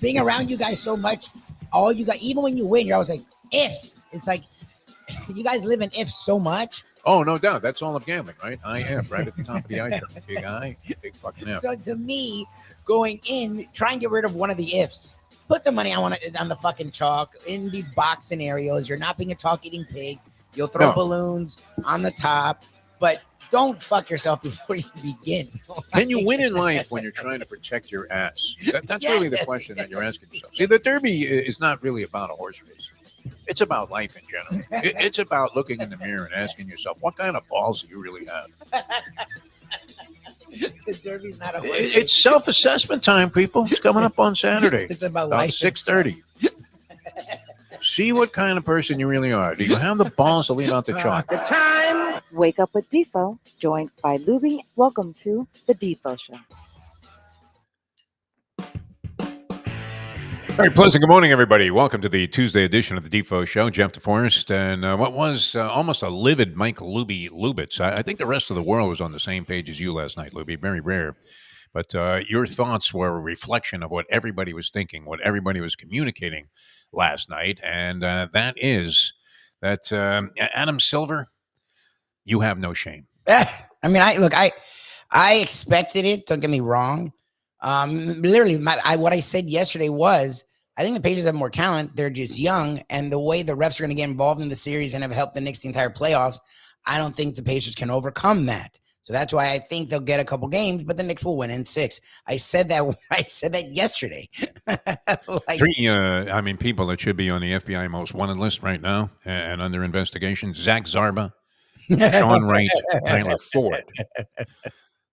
being around you guys so much, all you got, even when you win, you're always like, if. It's like, you guys live in if so much. Oh, no doubt. That's all of gambling, right? IF, right at the top of the iceberg. Big I, big fucking F. So to me, going in, try and get rid of one of the ifs. Put some money on the fucking chalk in these box scenarios. You're not being a chalk-eating pig. You'll throw balloons on the top, but don't fuck yourself before you begin. Can you win in life when you're trying to protect your ass? That's really the question that you're asking yourself. See, the Derby is not really about a horse race. It's about life in general. It's about looking in the mirror and asking yourself, what kind of balls do you really have? The Derby's not a horse race. It's self-assessment time, people. It's coming up on Saturday. It's about life. 6:30. See what kind of person you really are. Do you have the balls to lean out the chalk? The time. Wake up with Defo, joined by Lubie. Welcome to the Defo Show. All right, pleasant good morning, everybody. Welcome to the Tuesday edition of the Defo Show. Jeff DeForest and what was almost a livid Michael Lubitz. I think the rest of the world was on the same page as you last night, Lubie. Very rare. But your thoughts were a reflection of what everybody was thinking, what everybody was communicating last night. And that is that Adam Silver, you have no shame. I mean, I expected it. Don't get me wrong. Literally, what I said yesterday was, I think the Pacers have more talent. They're just young, and the way the refs are going to get involved in the series and have helped the Knicks the entire playoffs, I don't think the Pacers can overcome that. So that's why I think they'll get a couple games, but the Knicks will win in 6. I said that yesterday. People that should be on the FBI most wanted list right now and under investigation: Zach Zarba, Sean Wright, Tyler Ford.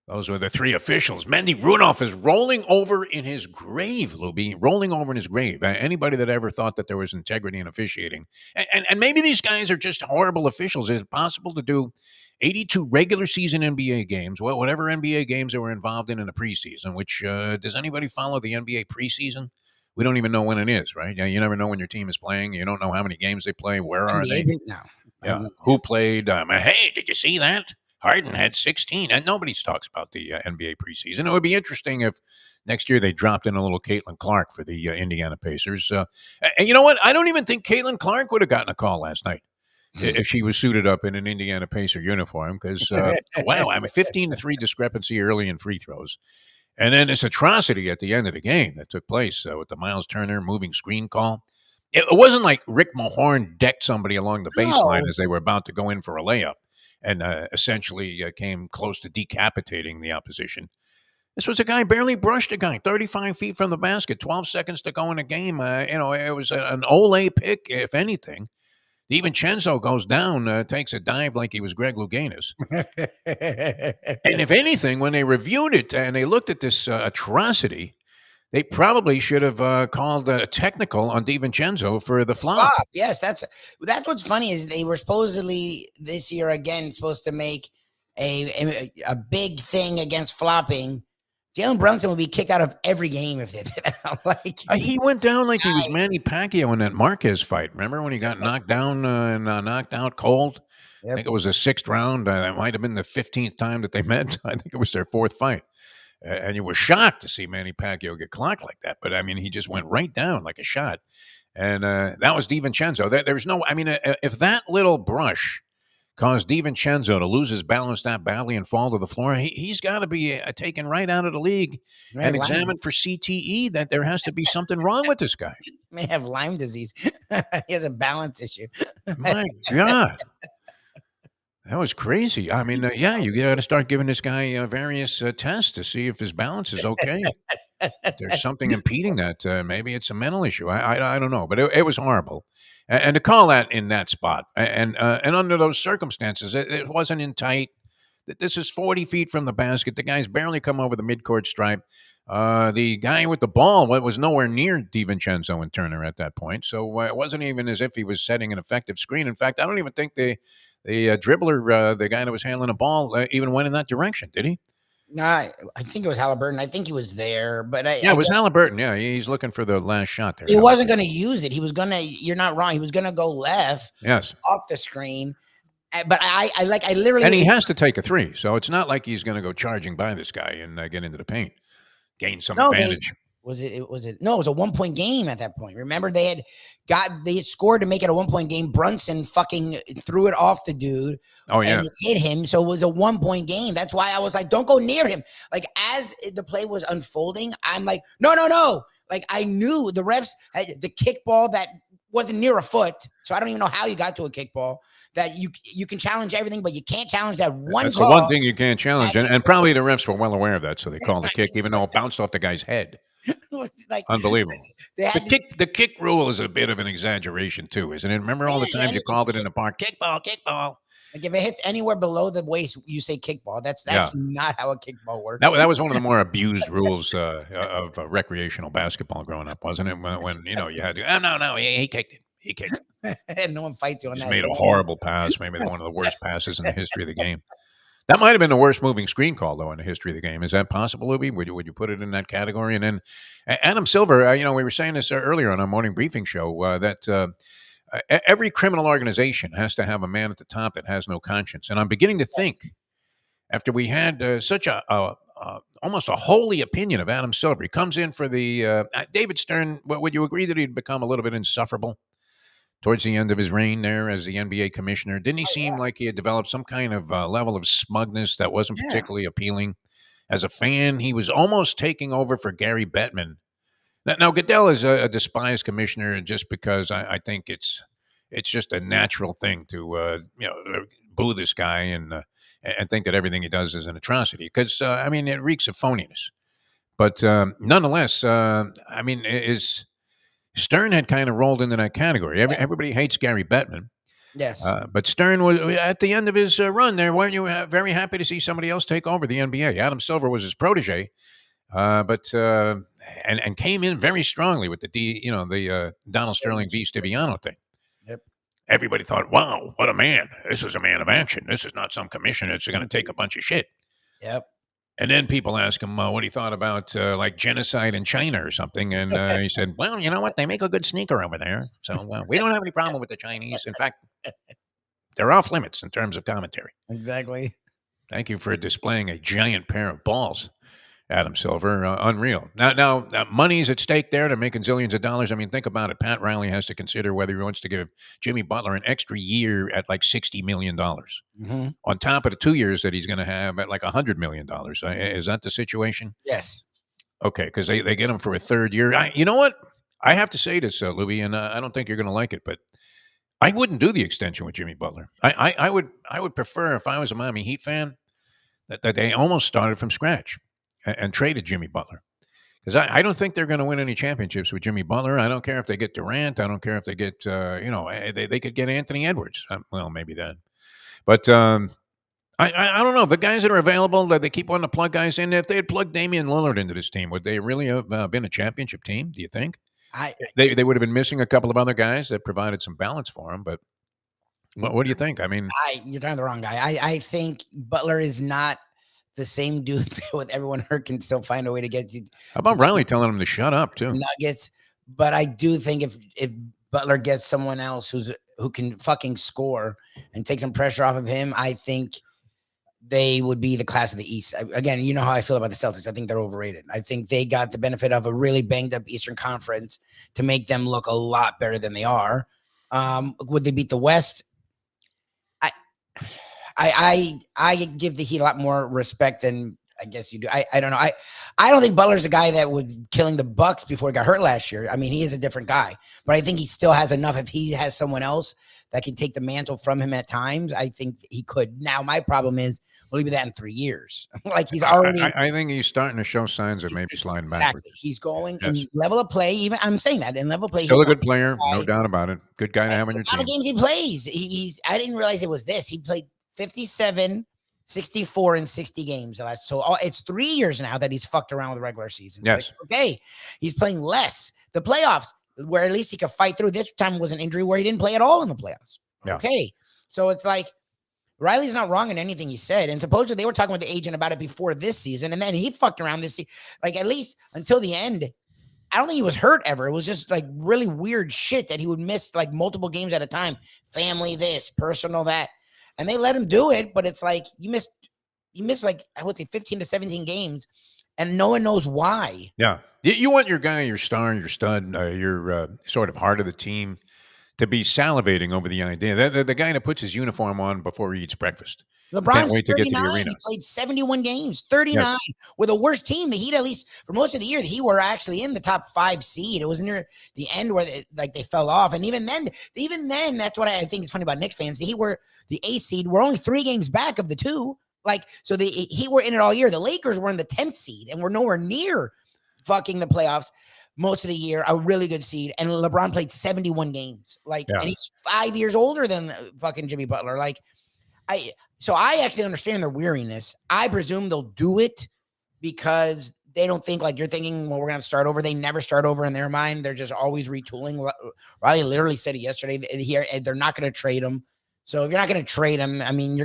Those were the 3 officials. Mendy Rudolph is rolling over in his grave, Lubie. Rolling over in his grave. Anybody that ever thought that there was integrity in officiating. And maybe these guys are just horrible officials. Is it possible to do 82 regular season NBA games, whatever NBA games they were involved in the preseason, which does anybody follow the NBA preseason? We don't even know when it is, right? You never know when your team is playing. You don't know how many games they play. Where are they? No. Yeah. Who played? Hey, did you see that? Harden had 16, and nobody talks about the NBA preseason. It would be interesting if next year they dropped in a little Caitlin Clark for the Indiana Pacers. And you know what? I don't even think Caitlin Clark would have gotten a call last night if she was suited up in an Indiana Pacer uniform because, 15-3 discrepancy early in free throws. And then this atrocity at the end of the game that took place with the Miles Turner moving screen call. It wasn't like Rick Mahorn decked somebody along the baseline as they were about to go in for a layup and essentially came close to decapitating the opposition. This was a guy barely brushed a guy, 35 feet from the basket, 12 seconds to go in a game. It was an Ole pick, if anything. DiVincenzo goes down, takes a dive like he was Greg Louganis. And if anything, when they reviewed it and they looked at this atrocity, they probably should have called a technical on DiVincenzo for the flop. Yes, that's what's funny is they were supposedly this year again supposed to make a big thing against flopping. Jalen Brunson would be kicked out of every game if they did that. He went down like he was Manny Pacquiao in that Marquez fight. Remember when he got knocked down and knocked out cold? Yep. I think it was the 6th round. That might have been the 15th time that they met. I think it was their 4th fight. And you were shocked to see Manny Pacquiao get clocked like that. But, I mean, he just went right down like a shot. And that was DiVincenzo. There's no – I mean, if that little brush caused DiVincenzo to lose his balance that badly and fall to the floor, he's got to be taken right out of the league and examined for CTE, that there has to be something wrong with this guy. He may have Lyme disease. He has a balance issue. My God. That was crazy. I mean, you got to start giving this guy various tests to see if his balance is okay. There's something impeding that. Maybe it's a mental issue. I don't know, but it was horrible. And to call that in that spot, and under those circumstances, it wasn't in tight. This is 40 feet from the basket. The guy's barely come over the midcourt stripe. The guy with the ball was nowhere near DiVincenzo and Turner at that point, so it wasn't even as if he was setting an effective screen. In fact, I don't even think the dribbler, the guy that was handling the ball, even went in that direction, did he? No, I think it was Halliburton. I think he was there, but it was Halliburton. Yeah, he's looking for the last shot there. He wasn't going to use it. He was going to. You're not wrong. He was going to go left. Yes, off the screen. But I literally. And he has to take a 3, so it's not like he's going to go charging by this guy and get into the paint, gain some advantage. Was it? No, it was a 1-point game at that point. Remember, they had scored to make it a 1-point game. Brunson fucking threw it off the dude. Oh, yeah. And it hit him. So it was a 1-point game. That's why I was like, don't go near him. Like, as the play was unfolding, I'm like, no. Like, I knew the refs had the kickball that wasn't near a foot. So I don't even know how you got to a kickball. That you can challenge everything, but you can't challenge that one That's call. the one thing you can't challenge. And probably the refs were well aware of that, so they called the kick, even though it bounced off the guy's head. It was like Unbelievable. the kick rule is a bit of an exaggeration too, isn't it? Remember all the times you called it in the park, kickball. Like if it hits anywhere below the waist, you say kickball. That's not how a kickball works. That was one of the more abused rules of recreational basketball growing up, wasn't it? When you had to, no, he kicked it. He kicked it. And no one fights you on Just that. made a horrible pass, maybe one of the worst passes in the history of the game. That might have been the worst moving screen call, though, in the history of the game. Is that possible, Lubie? Would you put it in that category? And then Adam Silver, we were saying this earlier on our morning briefing show that every criminal organization has to have a man at the top that has no conscience. And I'm beginning to think, after we had such a almost a holy opinion of Adam Silver, he comes in for the David Stern. Would you agree that he'd become a little bit insufferable towards the end of his reign there as the NBA commissioner? Didn't he seem like he had developed some kind of level of smugness that wasn't particularly appealing? As a fan, he was almost taking over for Gary Bettman. Now Goodell is a despised commissioner just because I think it's just a natural thing to boo this guy and think that everything he does is an atrocity because it reeks of phoniness. But nonetheless, is Stern had kind of rolled into that category. Everybody hates Gary Bettman. Yes. But Stern was at the end of his run there. Weren't you very happy to see somebody else take over the NBA? Adam Silver was his protege, but came in very strongly with the Donald Sterling v. Stiviano thing. Yep. Everybody thought, wow, what a man. This is a man of action. This is not some commissioner that's going to take a bunch of shit. Yep. And then people ask him what he thought about like genocide in China or something. And he said, well, you know what? They make a good sneaker over there. So we don't have any problem with the Chinese. In fact, they're off limits in terms of commentary. Exactly. Thank you for displaying a giant pair of balls, Adam Silver. Unreal. Now, money's at stake there. They're making zillions of dollars. I mean, think about it. Pat Riley has to consider whether he wants to give Jimmy Butler an extra year at like $60 million on top of the 2 years that he's going to have at like $100 million. Is that the situation? Yes. Okay, because they get him for a third year. You know what? I have to say this, Lubie, and I don't think you're going to like it, but I wouldn't do the extension with Jimmy Butler. I would prefer, if I was a Miami Heat fan, that they almost started from scratch and traded Jimmy Butler. Because I don't think they're going to win any championships with Jimmy Butler. I don't care if they get Durant. I don't care if they get, they could get Anthony Edwards. Well, maybe then. But I don't know. The guys that are available, that they keep wanting to plug guys in. If they had plugged Damian Lillard into this team, would they really have been a championship team, do you think? They would have been missing a couple of other guys that provided some balance for them. But what do you think? I mean, you're talking the wrong guy. I think Butler is not the same dude that with everyone hurt can still find a way to get you. How about Riley telling him to shut up too? Nuggets, but I do think if Butler gets someone else who can fucking score and take some pressure off of him, I think they would be the class of the East. Again, you know how I feel about the Celtics. I think they're overrated. I think they got the benefit of a really banged up Eastern Conference to make them look a lot better than they are. Would they beat the West? I give the Heat a lot more respect than I guess you do. I don't know. I don't think Butler's a guy that would killing the Bucks before he got hurt last year. I mean, he is a different guy, but I think he still has enough. If he has someone else that can take the mantle from him at times, I think he could. Now, my problem is, will he be that in 3 years? Like he's already. I think he's starting to show signs of maybe sliding backwards. He's going in level of play. Even I'm saying that in level of play. Still a good player, no doubt about it. Good guy to have on your team. How many games he plays? He's. I didn't realize it was this. He played 57, 64 in 60 games. So it's 3 years now that he's fucked around with the regular season. Yes. Like, okay. He's playing less. The playoffs, where at least he could fight through. This time was an injury where he didn't play at all in the playoffs. Yeah. Okay. So it's like Riley's not wrong in anything he said. And supposedly they were talking with the agent about it before this season. And then he fucked around this season. Like at least until the end. I don't think he was hurt ever. It was just like really weird shit that he would miss like multiple games at a time. Family this, personal that. And they let him do it, but it's like you missed like I would say 15 to 17 games, and no one knows why. Yeah. You want your guy, your star, your stud, your sort of heart of the team to be salivating over the idea. The guy that puts his uniform on before he eats breakfast. Can't LeBron's wait to get to the 39. arena. He played 71 games, Yes. 39 with a worse team. The Heat, at least for most of the year, the Heat were actually in the top 5 seed. It was near the end where they fell off. And even then, that's what I think is funny about Knicks fans. The Heat were the 8th seed. We're only 3 games back of the 2. So the Heat were in it all year. The Lakers were in the 10th seed and we're nowhere near fucking the playoffs most of the year, a really good seed. And LeBron played 71 games. And he's 5 years older than fucking Jimmy Butler. So I actually understand their weariness. I presume they'll do it because they don't think like you're thinking, well, we're going to start over. They never start over in their mind. They're just always retooling. Riley literally said it yesterday. They're not going to trade him. So if you're not going to trade him, I mean,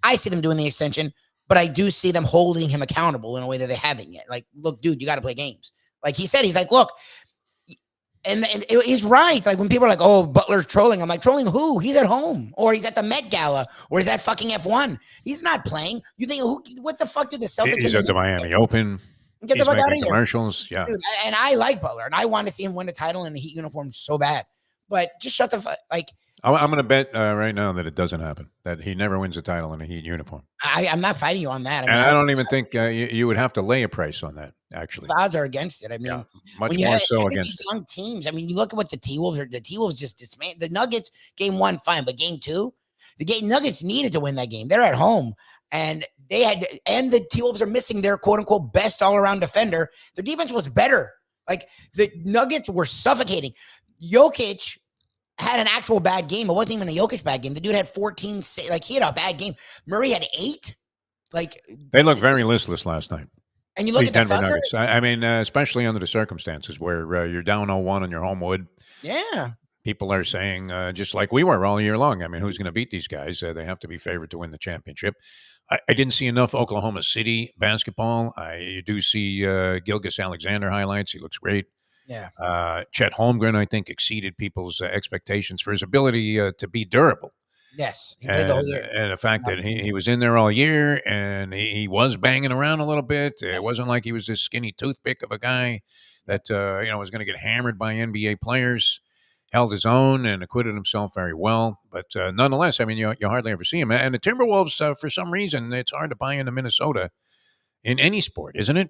I see them doing the extension, but I do see them holding him accountable in a way that they haven't yet. Like, look, dude, you got to play games. Like he said, he's like, look, and he's right. Like when people are like, oh, Butler's trolling. I'm like, trolling who? He's at home or he's at the Met Gala or he's at fucking F1. He's not playing. You think, what the fuck did the Celtics? He's at the Miami Open. Get the fuck out of here. Commercials. Yeah. Dude, and I like Butler and I want to see him win the title in the Heat uniform so bad, but just shut the fuck. I'm going to bet right now that it doesn't happen, that he never wins a title in a Heat uniform. I'm not fighting you on that. I don't even think you would have to lay a price on that, actually. The odds are against it. I mean, much more so against these young teams. I mean, you look at what the T-Wolves are. The T-Wolves just dismantled. The Nuggets, game 1, fine. But game 2, Nuggets needed to win that game. They're at home. And the T-Wolves are missing their quote-unquote best all-around defender. Their defense was better. Like, the Nuggets were suffocating. Jokic had an actual bad game. It wasn't even a Jokic bad game. The dude had 14. He had a bad game. Murray had 8. They looked very listless last night. And you look at the Denver Thunder. Nuggets. I mean, especially under the circumstances where you're down 0-1 on your home wood. Yeah. People are saying, just like we were all year long, I mean, who's going to beat these guys? They have to be favored to win the championship. I didn't see enough Oklahoma City basketball. I do see Gilgeous-Alexander highlights. He looks great. Yeah. Chet Holmgren, I think, exceeded people's expectations for his ability to be durable. Yes. He played the whole year. And the fact that he was in there all year and he was banging around a little bit. Yes. It wasn't like he was this skinny toothpick of a guy that was going to get hammered by NBA players. Held his own and acquitted himself very well. But nonetheless, I mean, you hardly ever see him. And the Timberwolves, for some reason, it's hard to buy into Minnesota in any sport, isn't it?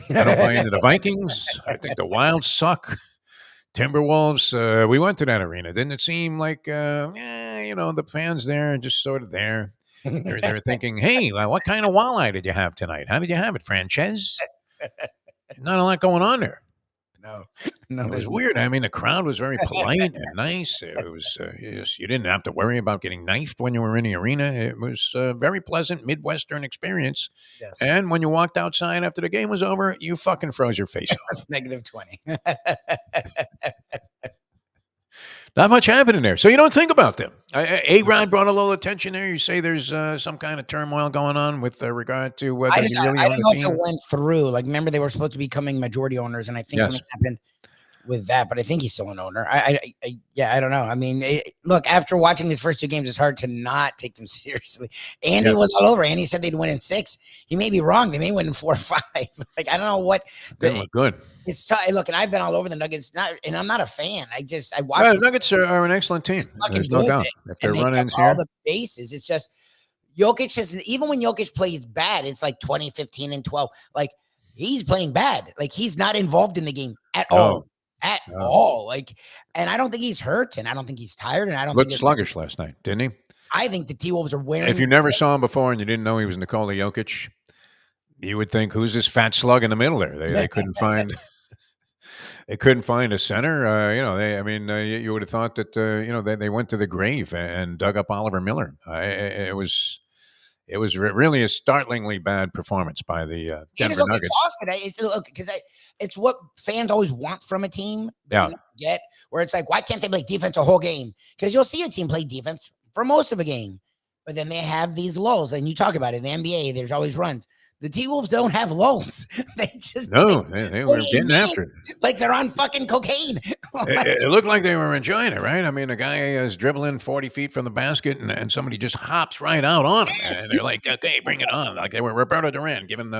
I don't buy into the Vikings. I think the Wild suck. Timberwolves, we went to that arena. Didn't it seem like, the fans there are just sort of there. They're thinking, hey, what kind of walleye did you have tonight? How did you have it, Frances? Not a lot going on there. No, it was weird. I mean, the crowd was very polite and nice. It was you didn't have to worry about getting knifed when you were in the arena. It was a very pleasant Midwestern experience. Yes. And when you walked outside after the game was over, you fucking froze your face off. -20. Not much happening there. So you don't think about them. A-Rod brought a little attention there. You say there's some kind of turmoil going on with regard to I don't know if it went through. Like, remember, they were supposed to be becoming majority owners, and I think something happened with that, but I think he's still an owner. I don't know. I mean, look, after watching these first 2 games, it's hard to not take them seriously. Andy was all over. Andy said they'd win in 6. He may be wrong. They may win in 4 or 5. Like, I don't know what. They look good. It's tough. Look, and I've been all over the Nuggets, and I'm not a fan. I watch. The Nuggets are an excellent team. There's no doubt. If they're running all the bases, it's just Jokic has. Even when Jokic plays bad, it's like 20, 15, and 12. Like, he's playing bad. Like, he's not involved in the game at all. At all. Like, and I don't think he's hurt, and I don't think he's tired, and I don't. Looked sluggish last night, didn't he? I think the T-Wolves are wearing. If you never saw him before and you didn't know he was Nikola Jokic, you would think, who's this fat slug in the middle there? They couldn't find. They couldn't find a center. You would have thought that they went to the grave and dug up Oliver Miller. It was really a startlingly bad performance by the Denver Nuggets. It's what fans always want from a team. Yeah. Where it's like, why can't they play defense a whole game? Because you'll see a team play defense for most of a game, but then they have these lulls. And you talk about it in the NBA. There's always runs. The T-Wolves don't have lulls. They just they were getting after it. like they're on fucking cocaine. It looked like they were enjoying it, right? I mean, a guy is dribbling 40 feet from the basket, and somebody just hops right out on him. And they're like, okay, bring it on. Like they were Roberto Duran giving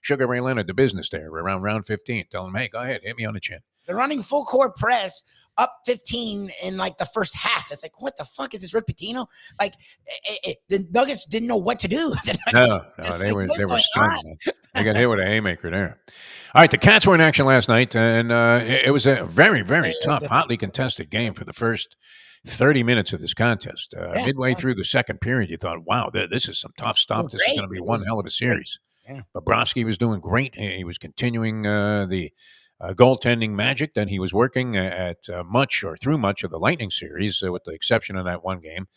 Sugar Ray Leonard the business there around round 15, telling him, hey, go ahead, hit me on the chin. They're running full court press up 15 in like the first half. It's like, what the fuck is this, Rick Pitino? Like, the Nuggets didn't know what to do. No, they were stunned. They got hit with a haymaker there. All right, the Cats were in action last night, and it was a very, very tough, hotly contested game for the first 30 minutes of this contest. Midway through the second period, you thought, wow, this is some tough stuff. This is going to be one hell of a series. Yeah. Bobrovsky was doing great. He was continuing the goaltending magic that he was working at through much of the Lightning series, with the exception of that one game.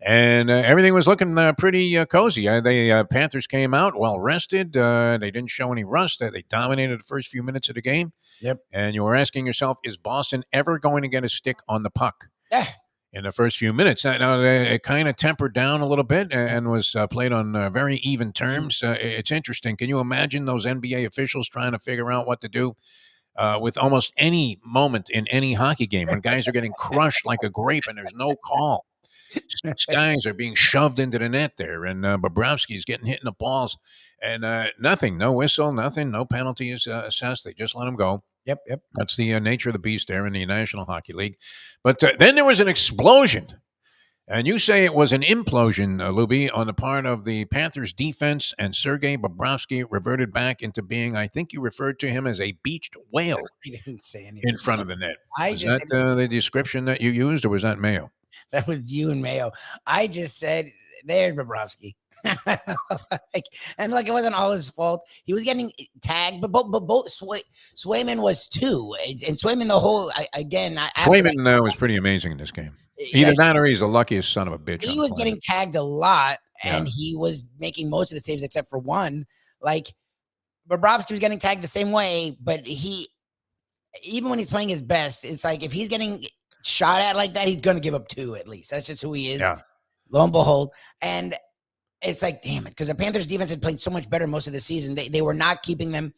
And everything was looking pretty cozy. The Panthers came out well rested. They didn't show any rust. They dominated the first few minutes of the game. Yep. And you were asking yourself, is Boston ever going to get a stick on the puck? Yeah. In the first few minutes. Now it kind of tempered down a little bit and was played on very even terms. It's interesting. Can you imagine those NBA officials trying to figure out what to do with almost any moment in any hockey game when guys are getting crushed like a grape and there's no call? Guys are being shoved into the net there, and Bobrovsky's getting hit in the balls, and nothing, no whistle, nothing, no penalties assessed. They just let him go. Yep. That's the nature of the beast there in the National Hockey League. But then there was an explosion, and you say it was an implosion, Lubie, on the part of the Panthers defense, and Sergei Bobrovsky reverted back into being, I think you referred to him as a beached whale. He didn't say anything In front of the net. Was just that the description that you used, or was that Mayo? That was you and Mayo. I just said, there's Bobrovsky. It wasn't all his fault. He was getting tagged, but both Swayman was too. And Swayman, Swayman was pretty amazing in this game. Either that or he's the luckiest son of a bitch. He was getting tagged a lot, and he was making most of the saves except for one. Like, Bobrovsky was getting tagged the same way, but even when he's playing his best, it's like if he's getting shot at like that, he's going to give up two at least. That's just who he is. Yeah. Lo and behold. And it's like, damn it, because the Panthers defense had played so much better most of the season. They were not keeping them.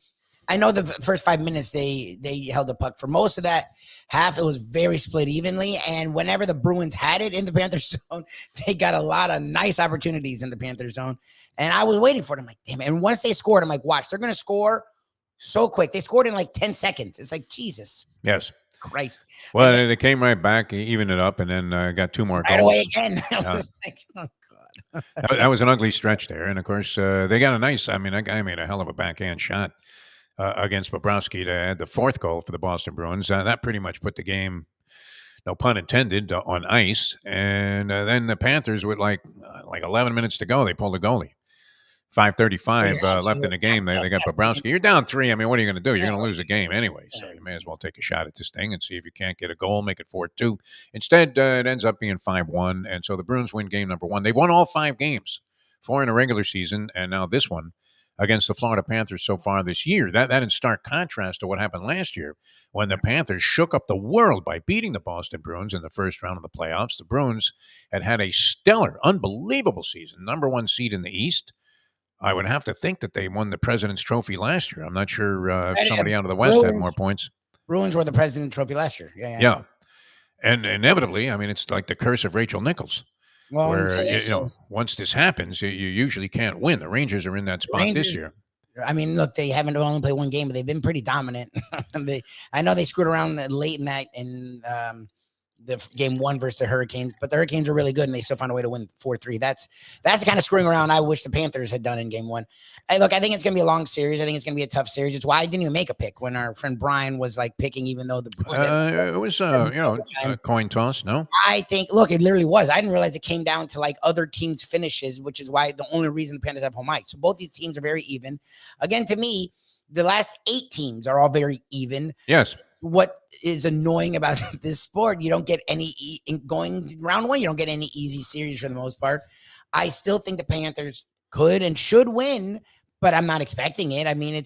I know the first 5 minutes they held the puck. For most of that half, it was very split evenly. And whenever the Bruins had it in the Panthers zone, they got a lot of nice opportunities in the Panthers zone. And I was waiting for it. I'm like, damn it. And once they scored, I'm like, watch, they're going to score so quick. They scored in like 10 seconds. It's like, Jesus. Yes. Christ. Well, they came right back, even it up, and then got two more goals. Away again. I was like, oh, God. that was an ugly stretch there. And, of course, they got that guy made a hell of a backhand shot against Bobrovsky to add the fourth goal for the Boston Bruins. That pretty much put the game, no pun intended, on ice. And then the Panthers, with like 11 minutes to go, they pulled the goalie. 5:35 left in the game. They got Bobrovsky. You're down 3. I mean, what are you going to do? You're going to lose the game anyway. So you may as well take a shot at this thing and see if you can't get a goal, make it 4-2. Instead, it ends up being 5-1. And so the Bruins win game number 1. They've won all 5 games, 4 in the regular season, and now this one against the Florida Panthers so far this year. That in stark contrast to what happened last year when the Panthers shook up the world by beating the Boston Bruins in the first round of the playoffs. The Bruins had a stellar, unbelievable season, number 1 seed in the East. I would have to think that they won the President's Trophy last year. I'm not sure if somebody out of the West had more points. Bruins were the President's Trophy last year. Yeah. And inevitably, I mean, it's like the curse of Rachel Nichols. Well, where, once this happens, you usually can't win. The Rangers are in that spot this year. I mean, look, they haven't only played one game, but they've been pretty dominant. I know they screwed around late in that in the game 1 versus the Hurricanes, but the Hurricanes are really good and they still found a way to win 4-3. That's the kind of screwing around I wish the Panthers had done in game 1. I think it's going to be a long series. I think it's going to be a tough series. It's why I didn't even make a pick when our friend Brian was like picking, even though it was a coin toss. No, I think, look, it literally was. I didn't realize it came down to like other teams' finishes, which is why the only reason the Panthers have home ice. So both these teams are very even. Again, to me, the last 8 teams are all very even. Yes. What is annoying about this sport, you don't get any going round 1. You don't get any easy series for the most part. I still think the Panthers could and should win, but I'm not expecting it. I mean,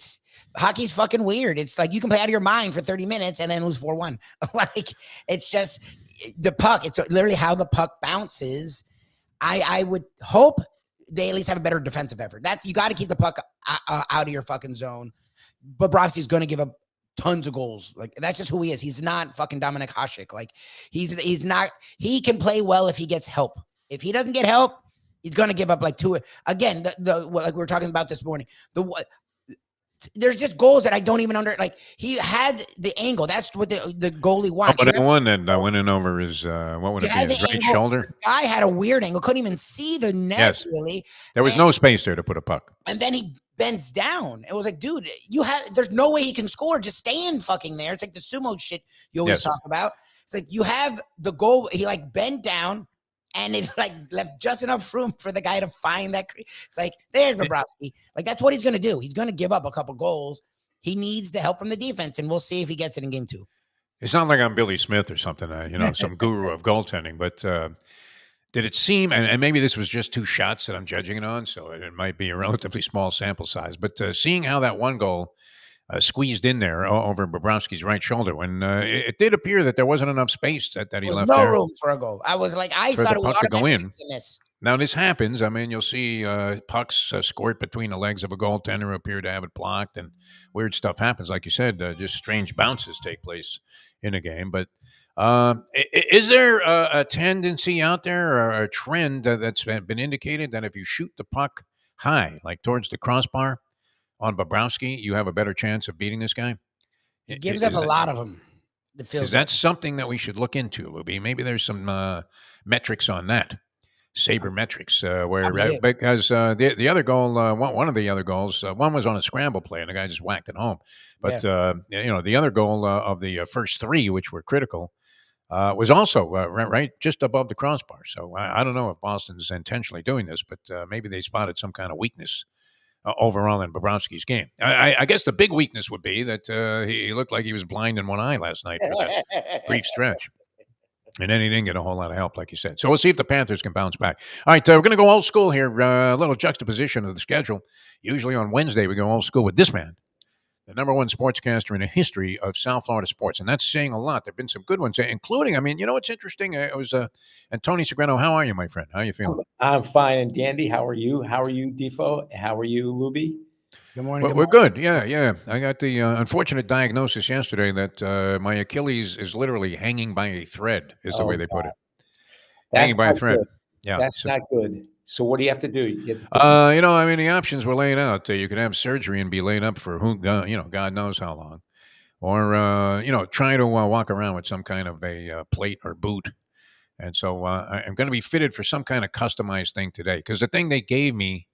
hockey's fucking weird. It's like you can play out of your mind for 30 minutes and then lose 4-1. Like, it's just the puck. It's literally how the puck bounces. I would hope they at least have a better defensive effort. That you got to keep the puck out of your fucking zone. Bobrovsky's going to give up tons of goals. Like that's just who he is. He's not fucking Dominic Hasek. Like he's not. He can play well if he gets help. If he doesn't get help, he's going to give up like two. Again, like we were talking about this morning. There's just goals that I don't even like. He had the angle. That's what the goalie wants. But the one that went in over his what would it be? His right shoulder. The guy had a weird angle. Couldn't even see the net. Really. There was no space there to put a puck. And then he bends down. It was like, dude, there's no way he can score. Just stand fucking there. It's like the sumo shit you always talk about. It's like you have the goal. He like bent down. And it like left just enough room for the guy to find that. It's like, there's Bobrovsky. Like, that's what he's going to do. He's going to give up a couple goals. He needs the help from the defense, and we'll see if he gets it in game 2. It's not like I'm Billy Smith or something, some guru of goaltending. But did it seem, and maybe this was just 2 shots that I'm judging it on, so it might be a relatively small sample size. But seeing how that one goal squeezed in there over Bobrovsky's right shoulder when it did appear that there wasn't enough space that he left there. There was no room for a goal. I was like, I thought it was automatically going to miss. Now, this happens. I mean, you'll see pucks squirt between the legs of a goaltender who appear to have it blocked, and weird stuff happens. Like you said, just strange bounces take place in a game. But is there a tendency out there or a trend that's been indicated that if you shoot the puck high, like towards the crossbar, on Bobrovsky, you have a better chance of beating this guy? He gives up a lot of them. Is that something that we should look into, Lubie? Maybe there's some metrics on that, sabermetrics, because the other goal, one of the other goals, one was on a scramble play, and the guy just whacked it home. But the other goal of the first 3, which were critical, was also right just above the crossbar. So I don't know if Boston's intentionally doing this, but maybe they spotted some kind of weakness overall in Bobrovsky's game. I guess the big weakness would be that he looked like he was blind in one eye last night for that brief stretch. And then he didn't get a whole lot of help, like you said. So we'll see if the Panthers can bounce back. All right, we're going to go old school here. A little juxtaposition of the schedule. Usually on Wednesday, we go old school with this man, the number 1 sportscaster in the history of South Florida sports. And that's saying a lot. There have been some good ones, including, what's interesting? It was, and Tony Segreto, how are you, my friend? How are you feeling? I'm fine and dandy. How are you? How are you, Defo? How are you, Lubie? Good morning. We're good. Yeah. I got the unfortunate diagnosis yesterday that my Achilles is literally hanging by a thread, is the way they put it. Hanging by a thread. Good. Yeah. That's not good. So what do you have to do? The options were laid out. You could have surgery and be laid up for God knows how long, or try to walk around with some kind of a plate or boot. And so I'm going to be fitted for some kind of customized thing today, because the thing they gave me,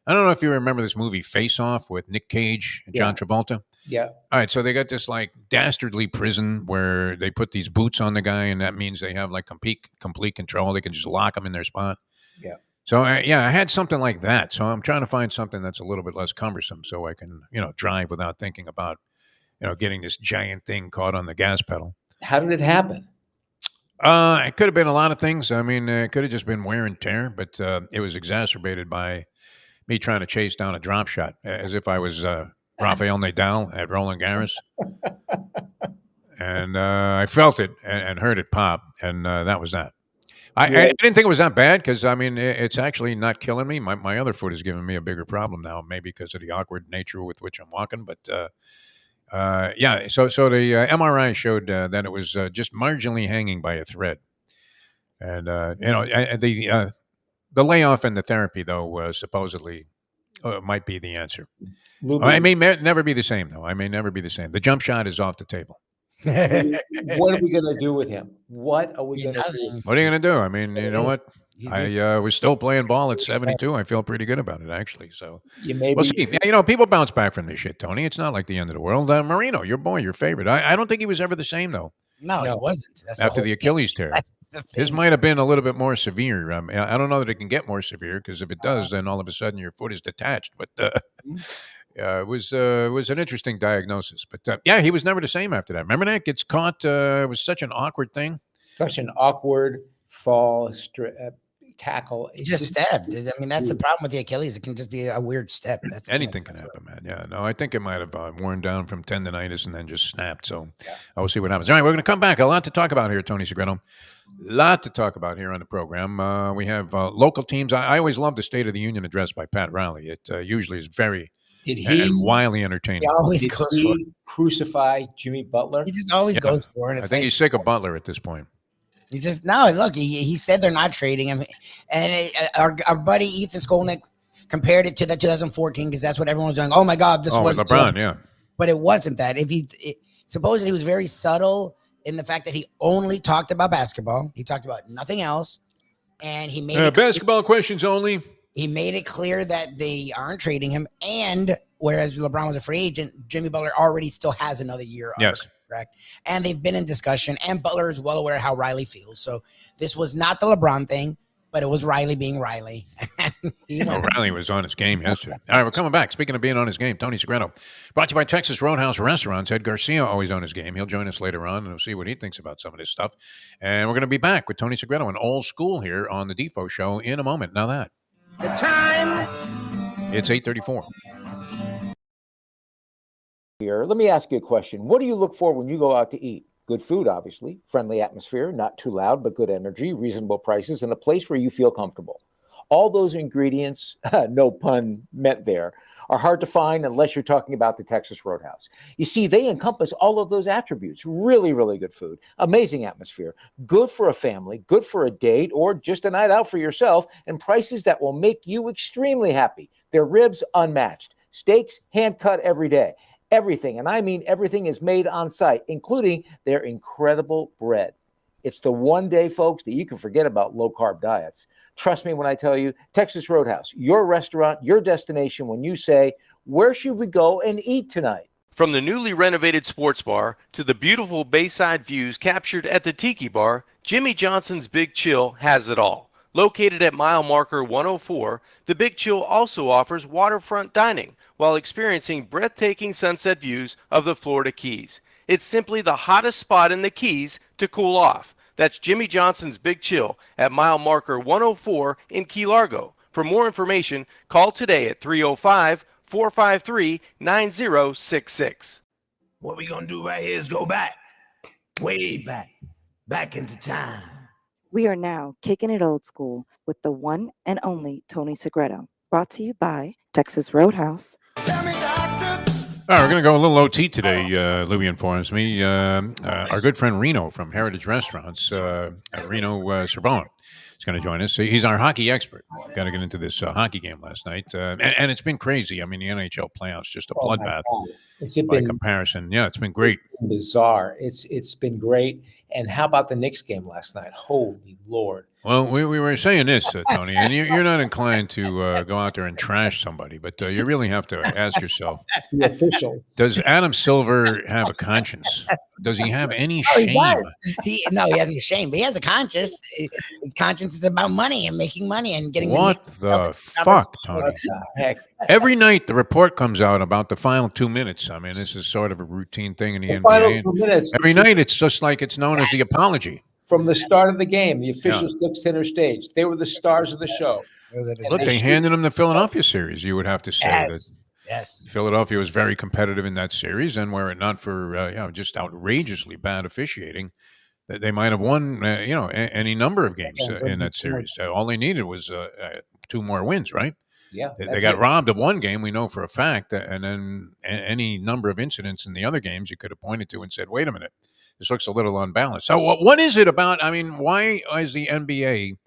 I don't know if you remember this movie Face Off with Nick Cage and John Travolta. Yeah. All right, so they got this like dastardly prison where they put these boots on the guy, and that means they have like complete control. They can just lock them in their spot. Yeah. So I had something like that. So I'm trying to find something that's a little bit less cumbersome, so I can drive without thinking about getting this giant thing caught on the gas pedal. How did it happen? It could have been a lot of things. It could have just been wear and tear, but it was exacerbated by me trying to chase down a drop shot, as if I was Rafael Nadal at Roland Garros. And I felt it and heard it pop, and that was that. I didn't think it was that bad, because, it's actually not killing me. My other foot is giving me a bigger problem now, maybe because of the awkward nature with which I'm walking. But, so the MRI showed that it was just marginally hanging by a thread. And, the layoff and the therapy, though, supposedly might be the answer. I may never be the same, though. I may never be the same. The jump shot is off the table. What are we going to do with him? What are we going to do? What are you going to do? You know what? I was still playing ball at 72. I feel pretty good about it, actually. So we'll see. People bounce back from this shit, Tony. It's not like the end of the world. Marino, your boy, your favorite. I don't think he was ever the same, though. No, he wasn't. After the Achilles tear. His might have been a little bit more severe. I don't know that it can get more severe, because if it does, then all of a sudden your foot is detached. But it was an interesting diagnosis. But he was never the same after that. Remember that? Gets caught. It was such an awkward thing. Such an awkward fall. tackle. He just stepped. I mean, that's the problem with the Achilles. It can just be a weird step. Anything can happen, man. Yeah, no, I think it might have worn down from tendonitis and then just snapped. So I will see what happens. All right, we're going to come back. A lot to talk about here, Tony Segreto. A lot to talk about here on the program. We have local teams. I always love the State of the Union address by Pat Riley. It usually is very and wildly entertaining. He always goes for it. Crucify Jimmy Butler. He just always goes for it. I think he's sick of Butler at this point. He's just no. Look, he said they're not trading him, and our buddy Ethan Skolnick compared it to the 2014 because that's what everyone was doing. Oh my God, this was LeBron, yeah. But it wasn't that. Supposedly he was very subtle in the fact that he only talked about basketball. He talked about nothing else, and he made basketball questions only. He made it clear that they aren't trading him, and whereas LeBron was a free agent, Jimmy Butler already still has another year. Yes. Correct. And they've been in discussion, and Butler is well aware how Riley feels. So this was not the LeBron thing, but it was Riley being Riley. Riley was on his game yesterday. All right, we're coming back. Speaking of being on his game, Tony Segreto. Brought to you by Texas Roadhouse Restaurants. Ed Garcia always on his game. He'll join us later on, and we'll see what he thinks about some of this stuff. And we're going to be back with Tony Segreto and Old School here on the Defo Show in a moment. Now that. The time. It's 8:34. Here, let me ask you a question. What do you look for when you go out to eat? Good food, obviously, friendly atmosphere, not too loud, but good energy, reasonable prices, and a place where you feel comfortable. All those ingredients, no pun meant there, are hard to find unless you're talking about the Texas Roadhouse. You see, they encompass all of those attributes. Really, really good food, amazing atmosphere, good for a family, good for a date, or just a night out for yourself, and prices that will make you extremely happy. Their ribs unmatched, steaks hand-cut every day. Everything, and I mean everything, is made on site, including their incredible bread. It's the one day, folks, that you can forget about low-carb diets. Trust me when I tell you, Texas Roadhouse, your restaurant, your destination when you say, where should we go and eat tonight? From the newly renovated sports bar to the beautiful bayside views captured at the Tiki Bar, Jimmy Johnson's Big Chill has it all. Located at mile marker 104, the Big Chill also offers waterfront dining while experiencing breathtaking sunset views of the Florida Keys. It's simply the hottest spot in the Keys to cool off. That's Jimmy Johnson's Big Chill at mile marker 104 in Key Largo. For more information, call today at 305-453-9066. What we gonna do right here is go back, way back into time. We are now kicking it old school with the one and only Tony Segreto. Brought to you by Texas Roadhouse. All right, we're going to go a little OT today, Lubie informs me. Our good friend Reno from Heritage Restaurants, Reno Sorbonne, is going to join us. He's our hockey expert. Got to get into this hockey game last night. And it's been crazy. I mean, the NHL playoffs, just a bloodbath by comparison. Yeah, it's been great. It's been bizarre. It's been great. And how about the Knicks game last night? Holy Lord. Well, we were saying this, Tony, and you're not inclined to go out there and trash somebody, but you really have to ask yourself, the official. Does Adam Silver have a conscience? Does he have any shame? He does. He has no shame, but he has a conscience. His conscience is about money and making money and getting the fuck, Tony? Heck. Every night the report comes out about the final 2 minutes. I mean, this is sort of a routine thing in the NBA. Final 2 minutes. Every night it's just like it's known as the apology. From the start of the game, the officials took center stage. They were the stars of the show. Look, they handed him the Philadelphia series, you would have to say. Yes. That Yes. Philadelphia was very competitive in that series, and were it not for just outrageously bad officiating, they might have won any number of games in that series. All they needed was 2 more wins, right? Yeah, they got robbed of one game, we know for a fact, and then any number of incidents in the other games you could have pointed to and said, wait a minute, this looks a little unbalanced. So what is it about? I mean, why is the NBA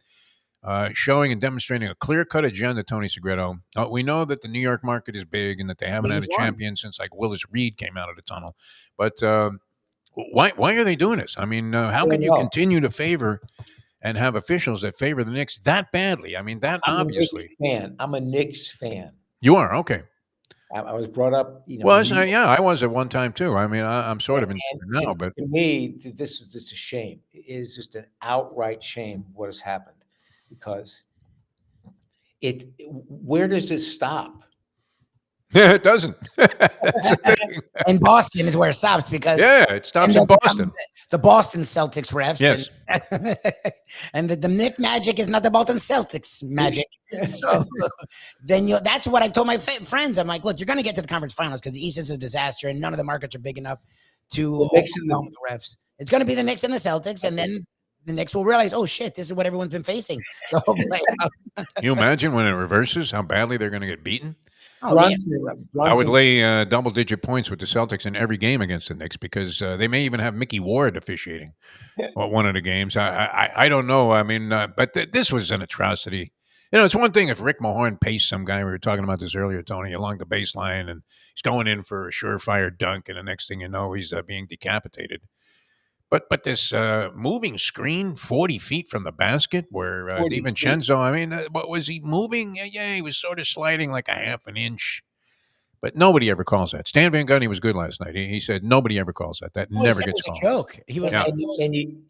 showing and demonstrating a clear-cut agenda, Tony Segreto? We know that the New York market is big and that they haven't had a champion since like Willis Reed came out of the tunnel. But why are they doing this? I mean, how can you continue to favor and have officials that favor the Knicks that badly? I mean, obviously. I'm a Knicks fan. You are? Okay. I was brought up, I was at one time too. I mean, I'm sort of in now, but to me, this is just a shame. It is just an outright shame what has happened, because where does it stop? Yeah, it doesn't. That's the thing. And Boston is where it stops because Yeah, it stops in Boston. the Boston Celtics refs. Yes. And the Nick magic is not the Boston Celtics magic. So then that's what I told my friends. I'm like, look, you're going to get to the conference finals because the East is a disaster and none of the markets are big enough to overwhelm the refs. It's going to be the Knicks and the Celtics, and then the Knicks will realize, oh shit, this is what everyone's been facing the whole playoff. Can you imagine when it reverses how badly they're going to get beaten? Oh, yeah. I would lay double-digit points with the Celtics in every game against the Knicks because they may even have Mickey Ward officiating one of the games. I don't know. I mean, but this was an atrocity. You know, it's one thing if Rick Mahorn paced some guy, we were talking about this earlier, Tony, along the baseline, and he's going in for a surefire dunk, and the next thing you know, he's being decapitated. But this moving screen 40 feet from the basket where DiVincenzo, I mean, what was he moving? Yeah, he was sort of sliding like a half an inch. But nobody ever calls that. Stan Van Gundy was good last night. He said nobody ever calls that. That never gets called. It was a joke. He was like,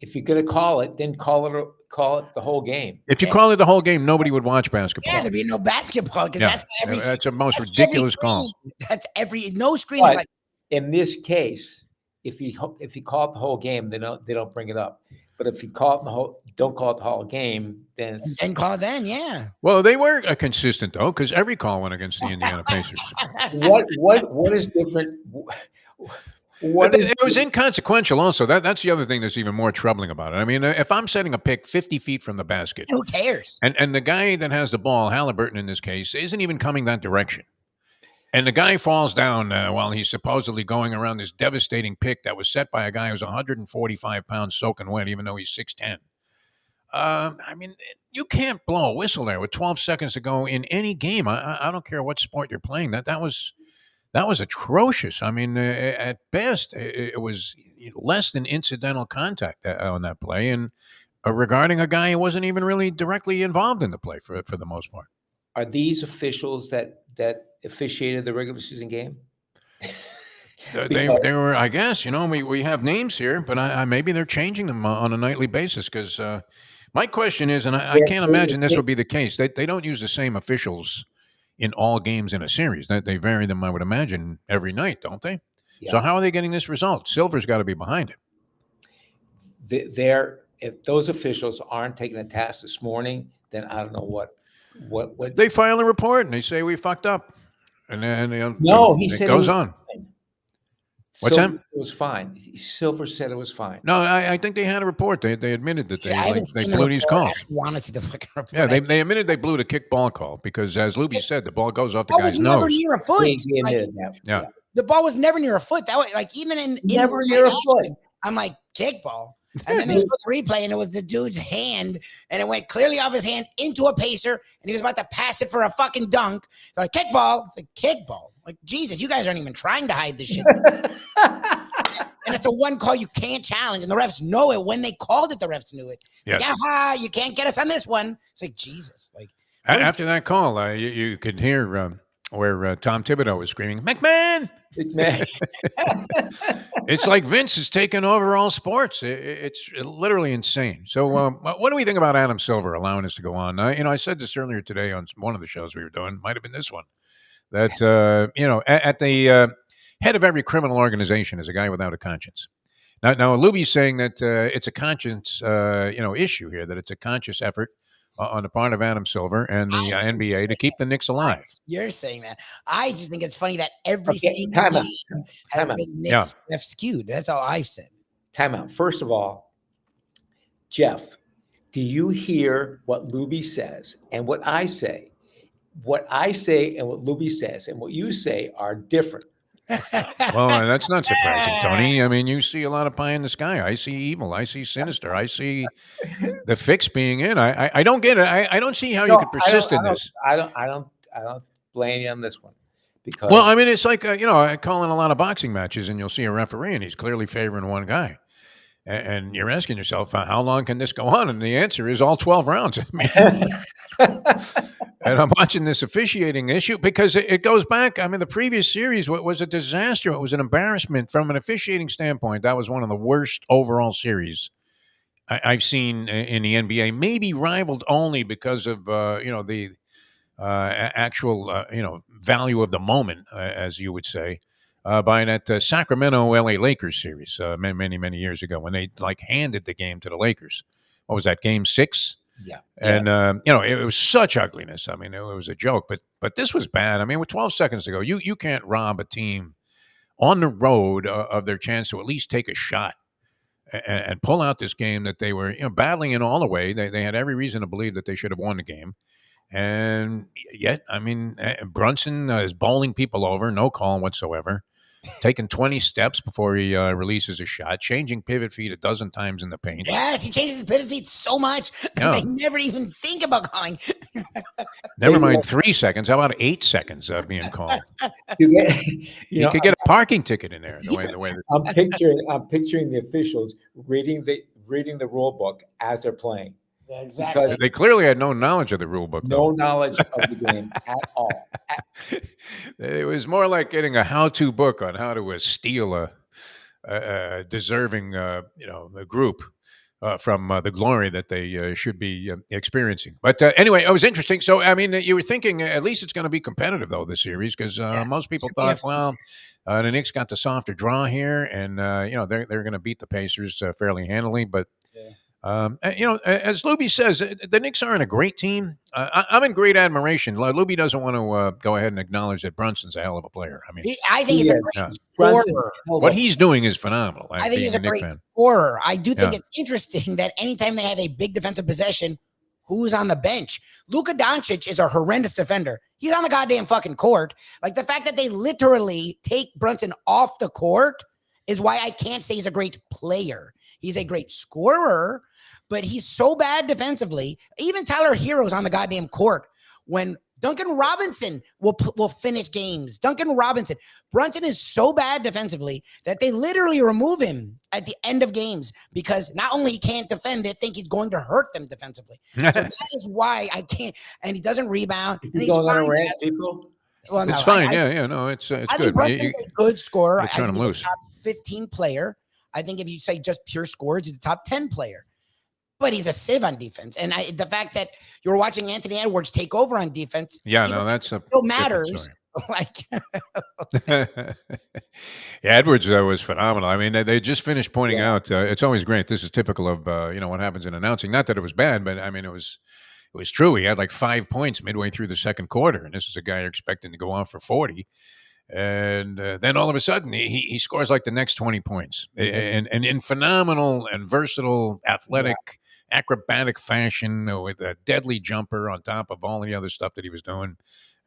if you're going to call it, then call it the whole game. If you call it the whole game, nobody would watch basketball. Yeah, there'd be no basketball because that's the most ridiculous call. That's no screen is like. In this case, if you call it the whole game, they don't bring it up. But if you don't call it the whole game, then call it then, yeah. Well, they were consistent though, because every call went against the Indiana Pacers. What is different? It was inconsequential. Also, that's the other thing that's even more troubling about it. I mean, if I'm setting a pick 50 feet from the basket, who cares? And the guy that has the ball, Halliburton in this case, isn't even coming that direction. And the guy falls down while he's supposedly going around this devastating pick that was set by a guy who's 145 pounds soaking wet, even though he's 6'10". I mean, you can't blow a whistle there with 12 seconds to go in any game. I don't care what sport you're playing. That was atrocious. I mean, at best, it was less than incidental contact on that play, and regarding a guy who wasn't even really directly involved in the play for the most part. Are these officials that officiated the regular season game? They were, I guess, we have names here, but maybe they're changing them on a nightly basis because my question is, and I can't imagine this would be the case, they don't use the same officials in all games in a series. They vary them, I would imagine, every night, don't they? Yeah. So how are they getting this result? Silver's got to be behind it. If those officials aren't taking a task this morning, then I don't know what they file a report and they say we fucked up, and then he said it goes on. Fine. What's that? It was fine. Silver said it was fine. No, I think they had a report. They admitted that they blew these calls. I want to see the fucking report. Yeah, they admitted they blew the kick ball call because, as Lubie said, the ball goes off the guy's nose. Never near a foot. Yeah, the ball was never near a foot. That was like even never near a foot. I'm like kickball. And then they showed the replay, and it was the dude's hand, and it went clearly off his hand into a Pacer, and he was about to pass it for a fucking dunk. They're like, kickball. It's like, kickball. Like, Jesus, you guys aren't even trying to hide this shit. And it's the one call you can't challenge, and the refs know it. When they called it, the refs knew it. Yes. Like, aha, you can't get us on this one. It's like, Jesus. Like after that call, you could hear where Tom Thibodeau was screaming, McMahon! It's like Vince is taking over all sports. It's literally insane. So what do we think about Adam Silver allowing us to go on? I said this earlier today on one of the shows we were doing. Might have been this one. That, at the head of every criminal organization is a guy without a conscience. Now Lubie's saying that it's a conscience, issue here, that it's a conscious effort on the part of Adam Silver and the NBA to keep the Knicks alive. You're saying that. I just think it's funny that every single game has been Knicks ref skewed. That's all I've said. Time out. First of all, Jeff, do you hear what Lubie says and what I say? What I say and what Lubie says and what you say are different. Well, that's not surprising, Tony. I mean, you see a lot of pie in the sky. I see evil. I see sinister. I see the fix being in. I don't get it. I don't see how you could persist in this. I don't blame you on this one. Because well, I mean, it's like I call in a lot of boxing matches, and you'll see a referee, and he's clearly favoring one guy, and you're asking yourself, how long can this go on? And the answer is all 12 rounds. I mean, and I'm watching this officiating issue because it goes back. I mean, the previous series was a disaster. It was an embarrassment from an officiating standpoint. That was one of the worst overall series I've seen in the NBA. Maybe rivaled only because of the actual value of the moment, as you would say, by that Sacramento LA Lakers series many years ago when they like handed the game to the Lakers. What was that, game 6? Yeah. And it was such ugliness. I mean, it was a joke, but this was bad. I mean, with 12 seconds to go, you can't rob a team on the road of their chance to at least take a shot and pull out this game that they were battling in all the way. They had every reason to believe that they should have won the game. And yet, I mean, Brunson is bowling people over, no call whatsoever, taking 20 steps before he releases a shot, changing pivot feet a dozen times in the paint. Yes, he changes his pivot feet so much. Yeah. They never even think about calling. Never mind 3 seconds. How about 8 seconds being called? You could get a parking ticket in there. The way I'm picturing the officials reading the rule book as they're playing. Yeah, exactly. Because they clearly had no knowledge of the rule book. no knowledge of the game at all. It was more like getting a how-to book on how to steal a deserving, a group from the glory that they should be experiencing. But anyway, it was interesting. So, I mean, you were thinking at least it's going to be competitive, though, this series, because most people thought, well, the Knicks got the softer draw here, and, they're going to beat the Pacers fairly handily. But, as Lubie says, the Knicks aren't a great team. I'm in great admiration. Lubie doesn't want to go ahead and acknowledge that Brunson's a hell of a player. I mean, I think he's a great scorer. What he's doing is phenomenal. I think he's a great scorer. I do think it's interesting that anytime they have a big defensive possession, who's on the bench? Luka Doncic is a horrendous defender. He's on the goddamn fucking court. Like, the fact that they literally take Brunson off the court is why I can't say he's a great player. He's a great scorer, but he's so bad defensively. Even Tyler Hero's on the goddamn court when Duncan Robinson will finish games. Duncan Robinson. Brunson is so bad defensively that they literally remove him at the end of games because not only he can't defend, they think he's going to hurt them defensively. So that is why I can't. And he doesn't rebound. He's going on a rant, people. Well, it's fine. No, it's I good. think Brunson's a good scorer. I turn think him he's loose. a top 15 player. I think if you say just pure scores, he's a top 10 player. But he's a sieve on defense. And the fact that you're watching Anthony Edwards take over on defense, that's still matters. Like, Edwards was phenomenal. I mean, they just finished pointing out. It's always great. This is typical of what happens in announcing. Not that it was bad, but I mean, it was true. He had like 5 points midway through the second quarter, and this is a guy you're expecting to go off for 40. And then all of a sudden, he scores like the next 20 points, and in phenomenal and versatile, athletic, acrobatic fashion with a deadly jumper on top of all the other stuff that he was doing.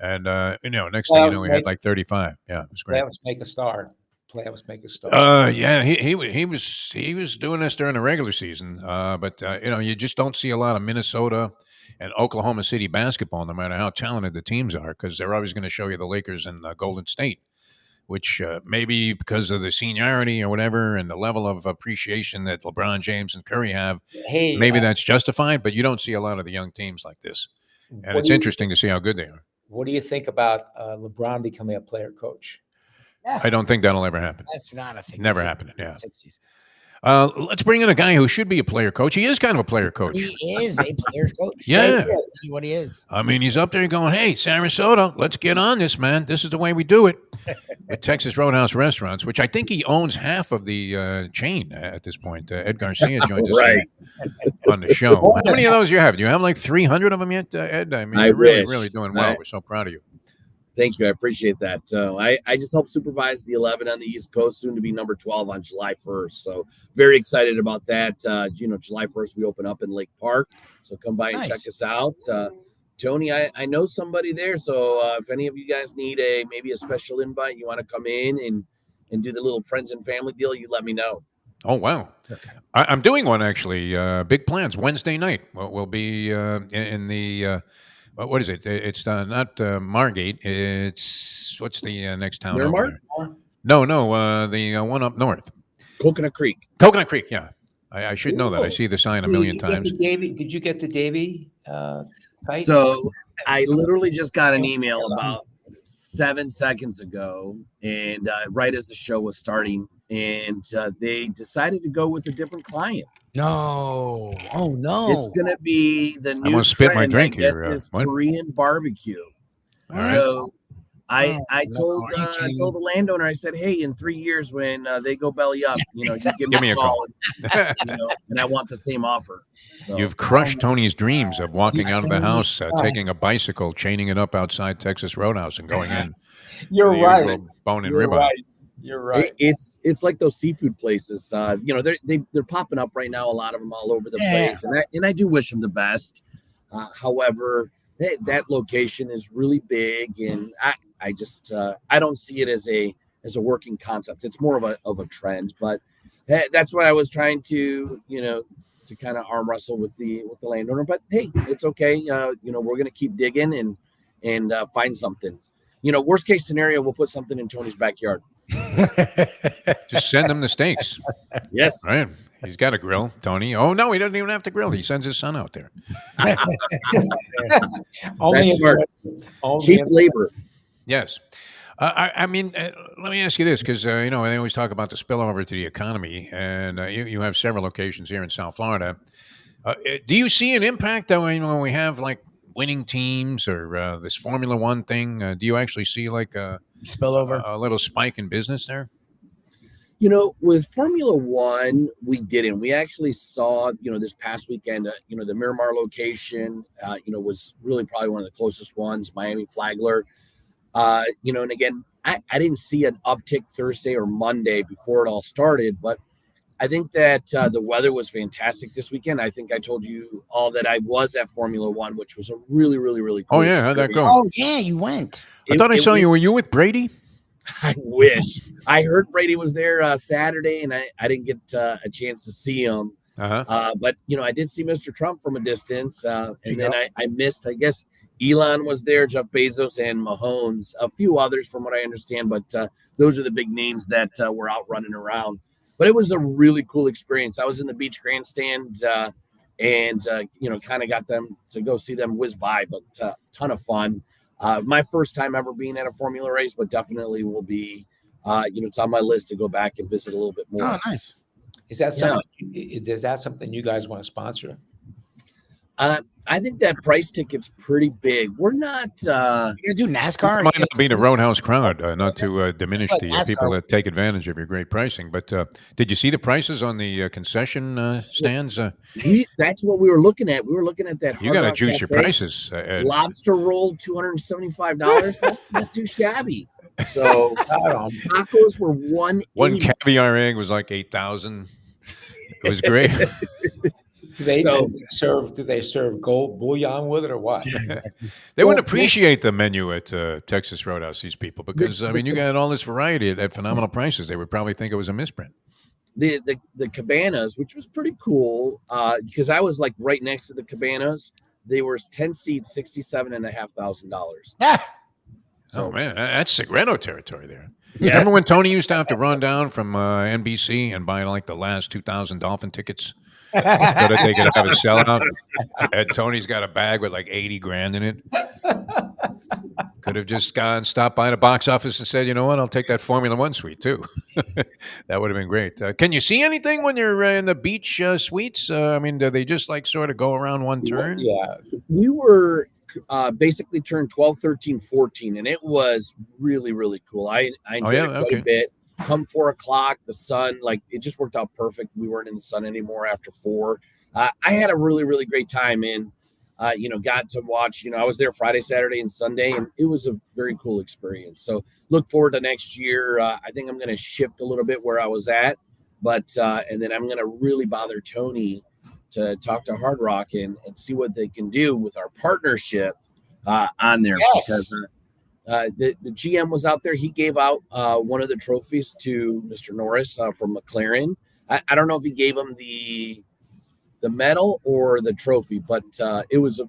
And next thing you know, he had like 35. Yeah, it was great. Playoffs make a star. He was doing this during the regular season, but you just don't see a lot of Minnesota and Oklahoma City basketball, no matter how talented the teams are, because they're always going to show you the Lakers and Golden State, which maybe because of the seniority or whatever and the level of appreciation that LeBron James and Curry have, maybe that's justified, but you don't see a lot of the young teams like this. And it's interesting to see how good they are. What do you think about LeBron becoming a player coach? Yeah. I don't think that'll ever happen. That's not a thing. Never happened. Yeah. 60s. Let's bring in a guy who should be a player coach. He is kind of a player coach. He is a player coach. Yeah. See what he is. I mean, he's up there going, hey, Sarasota, let's get on this, man. This is the way we do it. At Texas Roadhouse Restaurants, which I think he owns half of the chain at this point. Ed Garcia joined us on the show. How many of those you have? Do you have like 300 of them yet, Ed? I mean, you're really doing well. We're so proud of you. Thank you. I appreciate that. I just helped supervise the 11 on the East Coast, soon to be number 12 on July 1st. So very excited about that. July 1st, we open up in Lake Park. So come by and check us out. Tony, I know somebody there. So if any of you guys need maybe a special invite, you want to come in and do the little friends and family deal, you let me know. Oh, wow. Okay. I'm doing one, actually. Big plans. Wednesday night. We'll be in the what is it? It's not Margate. It's what's the next town? Miramar? No, the one up north. Coconut Creek. Coconut Creek, yeah. I should know that. I see the sign a million times. Did you get the Davy fight? So I literally just got an email about 7 seconds ago, and right as the show was starting, and they decided to go with a different client. No. Oh no. It's gonna be the new gonna spit my trend, drink I guess, here. is What? Korean barbecue. All right. So I no, told are you kidding the landowner, I said, hey, in 3 years when they go belly up, you give me a call, and I want the same offer. So You've crushed Tony's dreams of walking out of the house, taking a bicycle, chaining it up outside Texas Roadhouse, and going in. You're the right. usual bone and You're ribeye. right. You're right. it's like those seafood places. They're popping up right now, a lot of them all over the place, and I do wish them the best. However, that location is really big, and I just I don't see it as a working concept. It's more of a trend, but that's what I was trying to to kind of arm wrestle with the landowner. But hey, it's okay. We're gonna keep digging and find something. Worst case scenario, we'll put something in Tony's backyard. Just send him the steaks. Yes. Right. He's got a grill, Tony. Oh, no, he doesn't even have to grill. He sends his son out there. Only That's smart. Cheap labor. Yes. I mean, let me ask you this, because, they always talk about the spillover to the economy, and you have several locations here in South Florida. Do you see an impact when we have, like, winning teams or this Formula One thing? Do you actually see, like, a spillover, a little spike in business there? With Formula One, we didn't. We actually saw, this past weekend, the Miramar location, was really probably one of the closest ones, Miami Flagler. And again, I didn't see an uptick Thursday or Monday before it all started, but I think that the weather was fantastic this weekend. I think I told you all that I was at Formula One, which was a really, really, really cool. Oh, yeah. How'd that go? Oh, yeah, you went. I thought I saw you. Were you with Brady? I wish. I heard Brady was there Saturday, and I didn't get a chance to see him. But, I did see Mr. Trump from a distance. And then I missed, I guess, Elon was there, Jeff Bezos, and Mahomes, a few others from what I understand. But those are the big names that were out running around. But it was a really cool experience. I was in the beach grandstand and kind of got them to go see them whiz by, but ton of fun. My first time ever being at a Formula race, but definitely will be, it's on my list to go back and visit a little bit more. Oh, nice. Is that something? Is that something you guys want to sponsor? I think that price ticket's pretty big. We're not. You gonna do NASCAR? It might not be the Roadhouse crowd, not to diminish like the people that take advantage of your great pricing. But did you see the prices on the concession stands? That's what we were looking at. We were looking at that. You got to juice your prices. Lobster roll, $275. Not too shabby. So tacos were $180. One caviar egg was like $8,000. It was great. Do they serve gold bullion with it or what? They wouldn't appreciate the menu at Texas Roadhouse, these people, because you got all this variety at phenomenal prices. They would probably think it was a misprint. The cabanas, which was pretty cool, because I was like right next to the cabanas. They were 10 seats, $67,500. Oh man, that's Segreto territory there. Yes. Remember when Tony used to have to run down from NBC and buy like the last 2,000 Dolphin tickets so that they could have a sellout? And Tony's got a bag with like 80 grand in it. Could have just stopped by the box office and said, you know what, I'll take that Formula One suite too. That would have been great. Can you see anything when you're in the beach suites? Do they just like sort of go around one turn? Yeah. We were basically turned 12, 13, 14, and it was really, really cool. I enjoyed it quite a bit. Come 4 o'clock, the sun, it just worked out perfect. We weren't in the sun anymore after 4. I had a really, really great time and, got to watch, I was there Friday, Saturday, and Sunday, and it was a very cool experience. So look forward to next year. I think I'm going to shift a little bit where I was at, but, and then I'm going to really bother Tony to talk to Hard Rock and see what they can do with our partnership on there. Yes. Because the GM was out there. He gave out one of the trophies to Mr. Norris from McLaren. I don't know if he gave him the medal or the trophy, but it was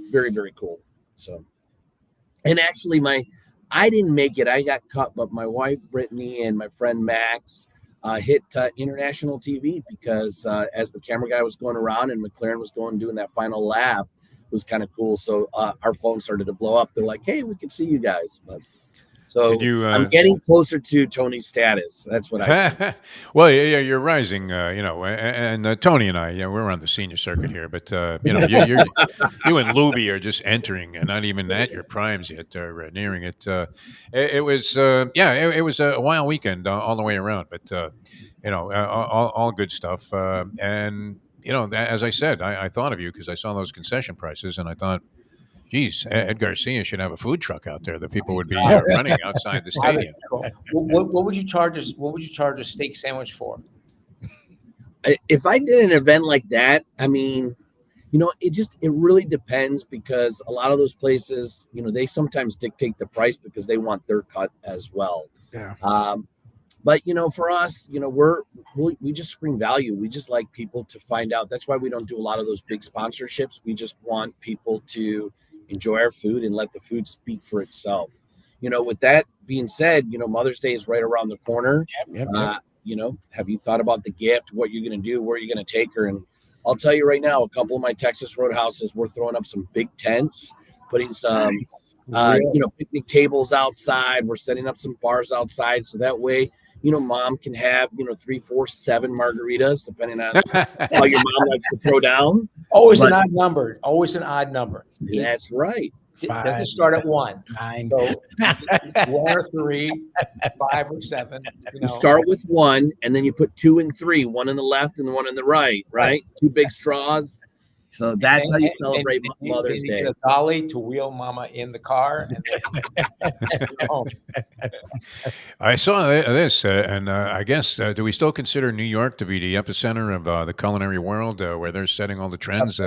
very, very cool. So, and actually I didn't make it. I got cut, but my wife Brittany and my friend Max hit international TV because as the camera guy was going around and McLaren was doing that final lap, it was kind of cool. So our phone started to blow up. They're like, "Hey, we can see you guys." But So you, I'm getting closer to Tony's status. That's what I see. Well, yeah, you're rising, and Tony and I, we're on the senior circuit here, but you and Lubie are just entering, and not even at your primes yet, or nearing it. It was, it was a wild weekend all the way around, but all good stuff. And as I said, I thought of you because I saw those concession prices, and I thought, geez, Ed Garcia should have a food truck out there that people would be running outside the stadium. What would you charge us? What would you charge a steak sandwich for? If I did an event like that, I mean, it really depends, because a lot of those places, they sometimes dictate the price because they want their cut as well. Yeah. But for us, we just scream value. We just like people to find out. That's why we don't do a lot of those big sponsorships. We just want people to enjoy our food and let the food speak for itself. With that being said, Mother's Day is right around the corner. Yep. Have you thought about the gift, what you're going to do, where you're going to take her? And I'll tell you right now, a couple of my Texas Roadhouses, we're throwing up some big tents, putting some, picnic tables outside. We're setting up some bars outside. So that way, mom can have, 3, 4, 7 margaritas, depending on how your mom likes to throw down. Always an odd number. Always an odd number. That's right. It doesn't start at 1. 9. So 1 or 3, 5 or 7. You start with 1, and then you put 2 and 3, one on the left and the one on the right, right? 2 big straws. So that's how you celebrate Mother's Day. A dolly to wheel mama in the car. And I saw this, and I guess, do we still consider New York to be the epicenter of the culinary world, where they're setting all the trends?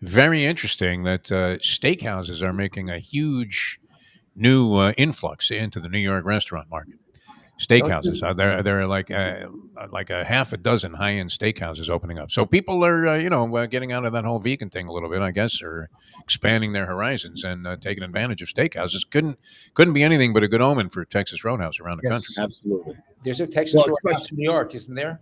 Very interesting that steakhouses are making a huge new influx into the New York restaurant market. Steakhouses, there are like a half a dozen high-end steakhouses opening up. So people are, getting out of that whole vegan thing a little bit, I guess, or expanding their horizons and taking advantage of steakhouses. Couldn't be anything but a good omen for Texas Roadhouse around the country. Absolutely. there's a Texas Roadhouse in New York, isn't there?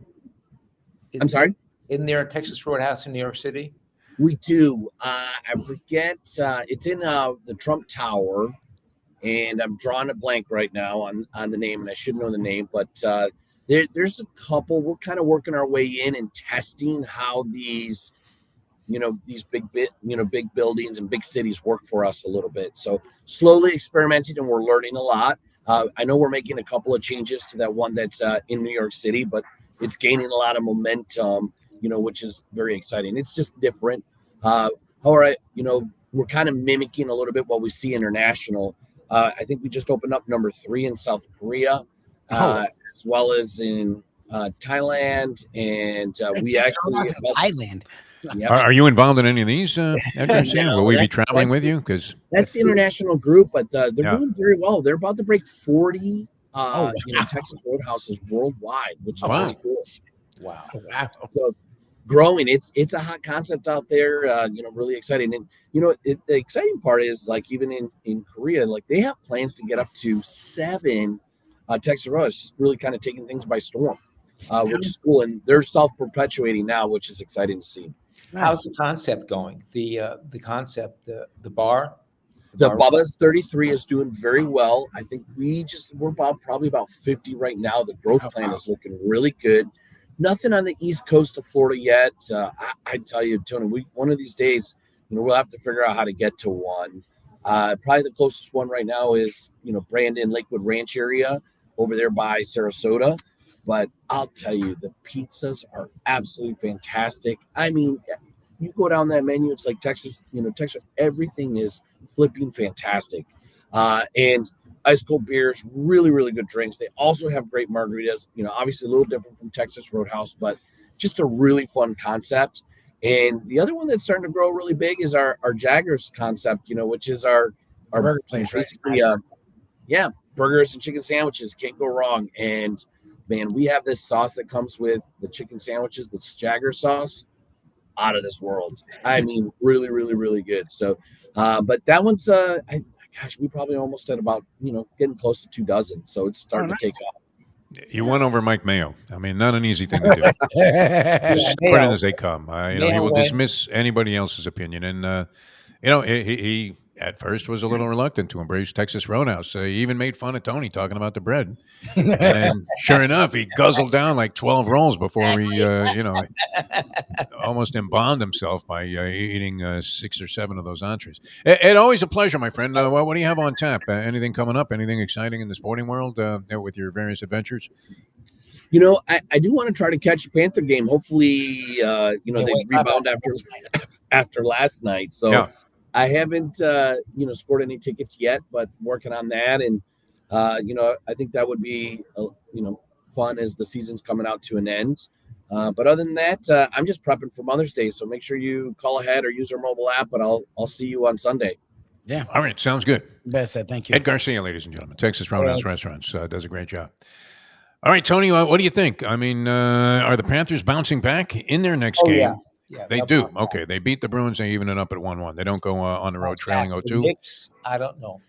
I'm sorry? Isn't there a Texas Roadhouse in New York City? We do. I forget. It's in the Trump Tower. And I'm drawing a blank right now on the name, and I should know the name, but there's a couple. We're kind of working our way in and testing how these big buildings and big cities work for us a little bit. So slowly experimenting, and we're learning a lot. I know we're making a couple of changes to that one that's in New York City, but it's gaining a lot of momentum, which is very exciting. It's just different. However, we're kind of mimicking a little bit what we see international. I think we just opened up number 3 in South Korea, as well as in Thailand, and we actually Thailand. Yep. Are you involved in any of these, Edgar? Will we be traveling with you? Because that's the international group, but they're doing very well. They're about to break 40 Texas Roadhouses worldwide, which is really cool. Wow. So growing, it's a hot concept out there. Really exciting. And the exciting part is, like, even in Korea, like, they have plans to get up to 7 Texas Roadhouses, just really kind of taking things by storm, which is cool. And they're self-perpetuating now, which is exciting to see. How's the concept going? The concept, the bar. The Bubba's 33 is doing very well. I think we're probably about 50 right now. The growth plan is looking really good. Nothing on the East Coast of Florida yet. I tell you, Tony, one of these days, we'll have to figure out how to get to one. Probably the closest one right now is, Brandon, Lakewood Ranch area over there by Sarasota. But I'll tell you, the pizzas are absolutely fantastic. I mean, you go down that menu, it's like Texas, Texas, everything is flipping fantastic. And ice cold beers, really, really good drinks. They also have great margaritas, obviously a little different from Texas Roadhouse, but just a really fun concept. And the other one that's starting to grow really big is our Jaggers concept, which is our burger place, basically, burgers and chicken sandwiches, can't go wrong. And man, we have this sauce that comes with the chicken sandwiches, this Jagger sauce, out of this world. I mean, really, really, really good. So, but that one's, we probably almost at about, getting close to 2 dozen. So it's starting to take off. you won over Mike Mayo. I mean, not an easy thing to do. Just put in as they come. He will dismiss anybody else's opinion. And, he at first was a little reluctant to embrace Texas Roadhouse. He even made fun of Tony talking about the bread. And then, sure enough, he guzzled down like 12 rolls before he, almost embalmed himself by eating 6 or 7 of those entrees. Ed, always a pleasure, my friend. What do you have on tap? Anything coming up? Anything exciting in the sporting world with your various adventures? I do want to try to catch a Panther game. Hopefully, they rebound after last night. So yeah. I haven't, scored any tickets yet, but working on that. And, I think that would be, fun as the season's coming out to an end. But other than that, I'm just prepping for Mother's Day. So make sure you call ahead or use our mobile app, but I'll see you on Sunday. Yeah. All right. Sounds good. Best said. Thank you. Ed Garcia, ladies and gentlemen, Texas Roadhouse Restaurants, does a great job. All right, Tony, what do you think? I mean, are the Panthers bouncing back in their next game? Yeah, they do. Okay, they beat the Bruins. They even it up at 1-1. They don't go on the road trailing 0-2. Knicks, I don't know.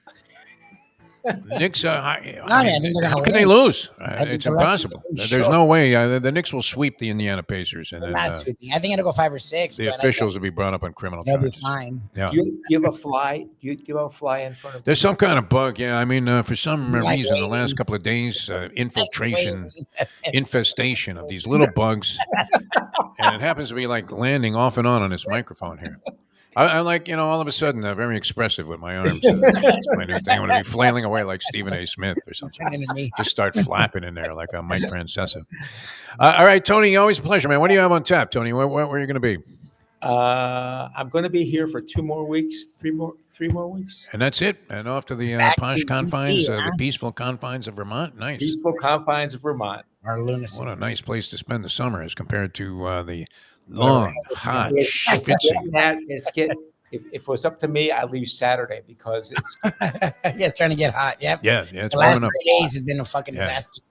Knicks, I think they're how gonna can win. they lose? the It's rest impossible. is There's short. no way. The Knicks will sweep the Indiana Pacers. And then Not sweeping. I think it'll go 5 or 6. the officials will be brought up on criminal They'll be charges. fine. Yeah. Do you have a fly? Do you have a fly in front of There's some kind of bug. Yeah, I mean, for some reason, the last waiting. couple of days, infestation of these little bugs. And it happens to be like landing off and on this microphone here. I like, all of a sudden, very expressive with my arms. It's my new thing. I'm going to be flailing away like Stephen A. Smith or something. Just start flapping in there like a Mike Francesa. All right, Tony, always a pleasure, man. What do you have on tap, Tony? Where are you going to be? I'm going to be here for 2 more weeks, 3 more weeks. And that's it? And off to the posh confines, the peaceful confines of Vermont? Nice. Peaceful confines of Vermont. Our lunacy. What a nice place to spend the summer as compared to the long, hot, schwitzing. If it was up to me, I'd leave Saturday because it's it's trying to get hot. Yep. Yeah, it's the last 3 up. days has been a fucking disaster.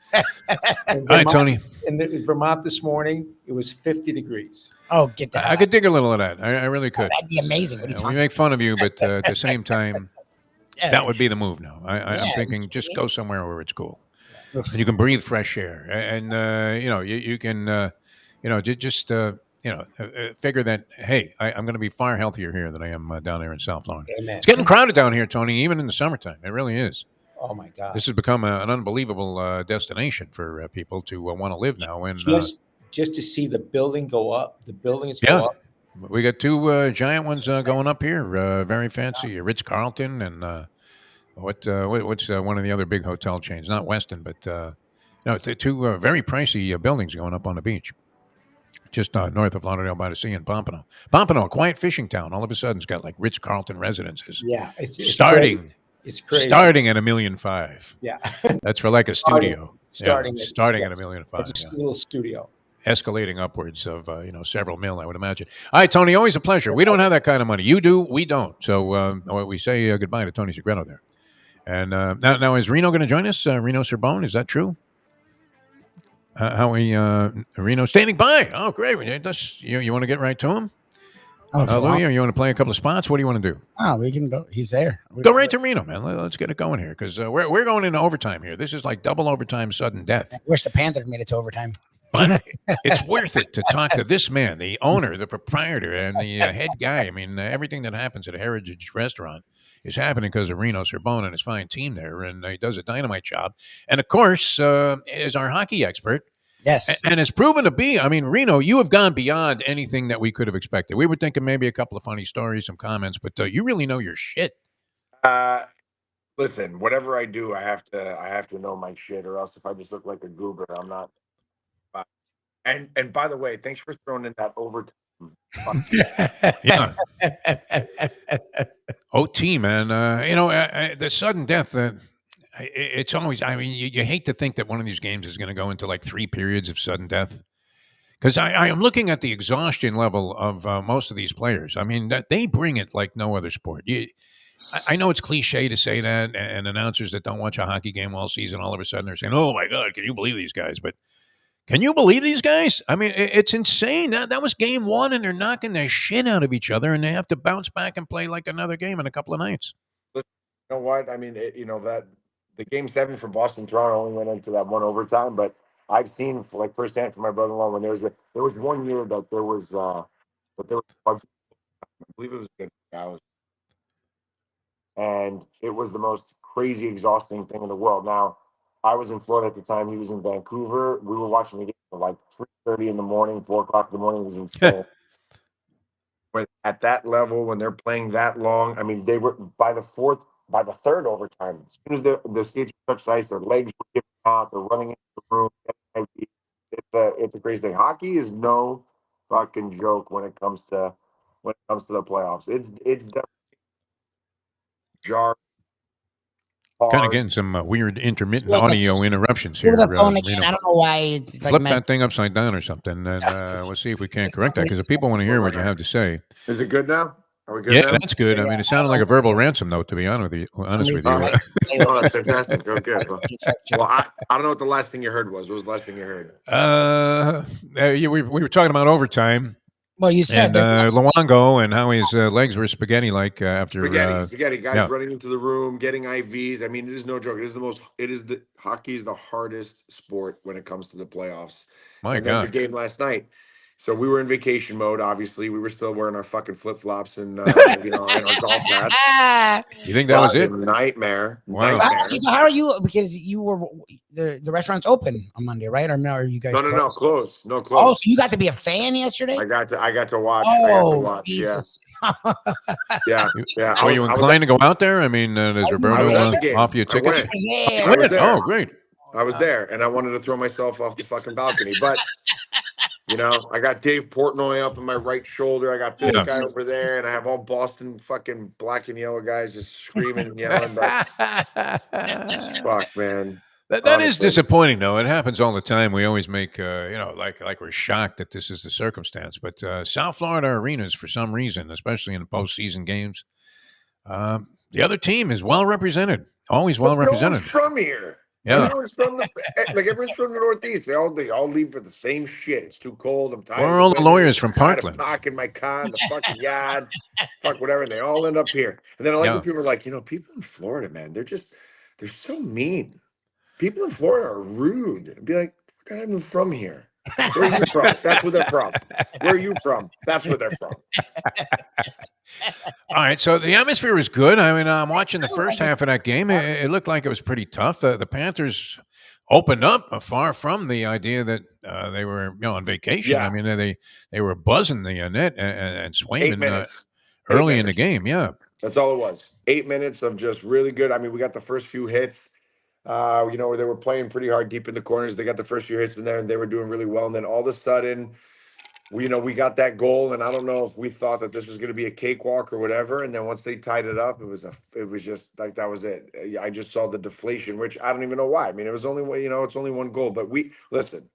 All right, Tony. In Vermont this morning, it was 50 degrees. Oh, get that. I could dig a little of that. I really could. That'd be amazing. What are you we talking make fun of you, but at the same time, Yeah. that would be the move now. I'm thinking just go somewhere where it's cool. And you can breathe fresh air. And, you can, just figure that, hey, I'm going to be far healthier here than I am down there in South Florida. Amen. It's getting crowded down here, Tony, even in the summertime. It really is. Oh, my God. This has become an unbelievable destination for people to want to live now. And just to see the building go up. The buildings go up. We got 2 giant ones going up here. Very fancy. Ritz-Carlton and what's one of the other big hotel chains? Not Westin, but 2 very pricey buildings going up on the beach. Just north of Lauderdale by the Sea in Pompano. Pompano, a quiet fishing town. All of a sudden, it's got like Ritz-Carlton residences. Yeah, it's starting. Crazy. It's crazy. Starting at $1.5 million. Yeah, that's for like a studio. Starting at $1.5 million. It's a little studio. Escalating upwards of several mil, I would imagine. All right, Tony, always a pleasure. We don't have that kind of money. You do, we don't. So we say goodbye to Tony Segreto there. And now is Reno going to join us? Reno Sorbonne, is that true? Reno standing by. Oh, great. You want to get right to him? Louie, you want to play a couple of spots? What do you want to do? Oh, we can go. He's there. Go right to Reno, man. Let's get it going here because we're going into overtime here. This is like double overtime, sudden death. I wish the Panthers made it to overtime. But it's worth it to talk to this man, the owner, the proprietor, and the head guy. I mean, everything that happens at a Heritage restaurant is happening because of Reno Sorbonne and his fine team there, and he does a dynamite job. And, of course, is our hockey expert. Yes. And it's proven to be, I mean, Reno, you have gone beyond anything that we could have expected. We were thinking maybe a couple of funny stories, some comments, but you really know your shit. Listen, whatever I do, I have to know my shit, or else if I just look like a goober, I'm not. And by the way, thanks for throwing in that overtime. Yeah. OT, man. The sudden death. It's always. I mean, you hate to think that one of these games is going to go into like 3 periods of sudden death. Because I am looking at the exhaustion level of most of these players. I mean, that they bring it like no other sport. I know it's cliche to say that, and announcers that don't watch a hockey game all season, all of a sudden they're saying, "Oh my God, can you believe these guys?" But can you believe these guys? I mean, it's insane. That was game 1, and they're knocking their shit out of each other, and they have to bounce back and play like another game in a couple of nights. Listen, you know what? I mean, that the game 7 for Boston Toronto only went into that one overtime, but I've seen like firsthand from my brother-in-law when there was one year that there was I believe it was against Dallas. and it was the most crazy, exhausting thing in the world. Now, I was in Florida at the time. He was in Vancouver. We were watching the game at like 3:30 in the morning, 4 o'clock in the morning. It was insane. But at that level, when they're playing that long, I mean, they were by the third overtime. As soon as the skates touched ice, their legs were giving out. They're running into the room. It's a crazy thing. Hockey is no fucking joke when it comes to the playoffs. It's definitely jar Kind of hard. getting some weird intermittent So the- audio interruptions Go here. to the phone you again. know, I don't know why it's like flip that thing upside down or something, and we'll see if we can't correct that. Because if people want to hear what you have to say, Is it good now? Are we good yeah, now? that's good. I mean, it sounded like a verbal ransom note, to be honest with you. Oh, that's fantastic. Oh, good. Well, I don't know what the last thing you heard was. What was the last thing you heard? We were talking about overtime. Well, you said and Luongo and how his legs were spaghetti-like after Spaghetti guys yeah. running into the room, getting IVs. I mean, it is no joke. Hockey is the hardest sport when it comes to the playoffs. My and then the God. game last night. So we were in vacation mode. Obviously, we were still wearing our fucking flip flops and and our golf hats. You think that was it? Nightmare. Wow. So how are you? Because you were the restaurant's open on Monday, right? Or no? Are you guys? No, closed. No, closed. Oh, so you got to be a fan yesterday? I got to watch. Oh, Jesus. Yeah. Were you inclined to go out there? I mean, does Roberto offer you tickets? I was there. Oh, great. I was there, and I wanted to throw myself off the fucking balcony, but I got Dave Portnoy up on my right shoulder. I got this guy over there, and I have all Boston fucking black and yellow guys just screaming and yelling. But fuck, man. That is disappointing, though. It happens all the time. We always make, like we're shocked that this is the circumstance. But South Florida arenas, for some reason, especially in the postseason games, the other team is well represented. Always well represented. No one's from here. Yeah. Everyone's from everyone's from the Northeast. They all leave for the same shit. It's too cold. I'm tired. Where are all the lawyers from Parkland? Parking my car in the fucking yard. Fuck whatever. And they all end up here. And then I like when people are like, people in Florida, man, they're so mean. People in Florida are rude. I'd be like, I'm not even from here. Where are you from? That's where they're from. Where are you from? That's where they're from. All right, so the atmosphere was good. I mean, I'm watching the first half of that game. It looked like it was pretty tough. The Panthers opened up far from the idea that they were on vacation. Yeah. I mean, they were buzzing the net and swinging 8 minutes. early in the game. Yeah, that's all it was. 8 minutes of just really good. I mean, we got the first few hits. Where they were playing pretty hard deep in the corners. They got the first few hits in there, and they were doing really well. And then all of a sudden, we got that goal, and I don't know if we thought that this was going to be a cakewalk or whatever. And then once they tied it up, it was just like that was it. I just saw the deflation, which I don't even know why. I mean, it was only it's only one goal, but listen.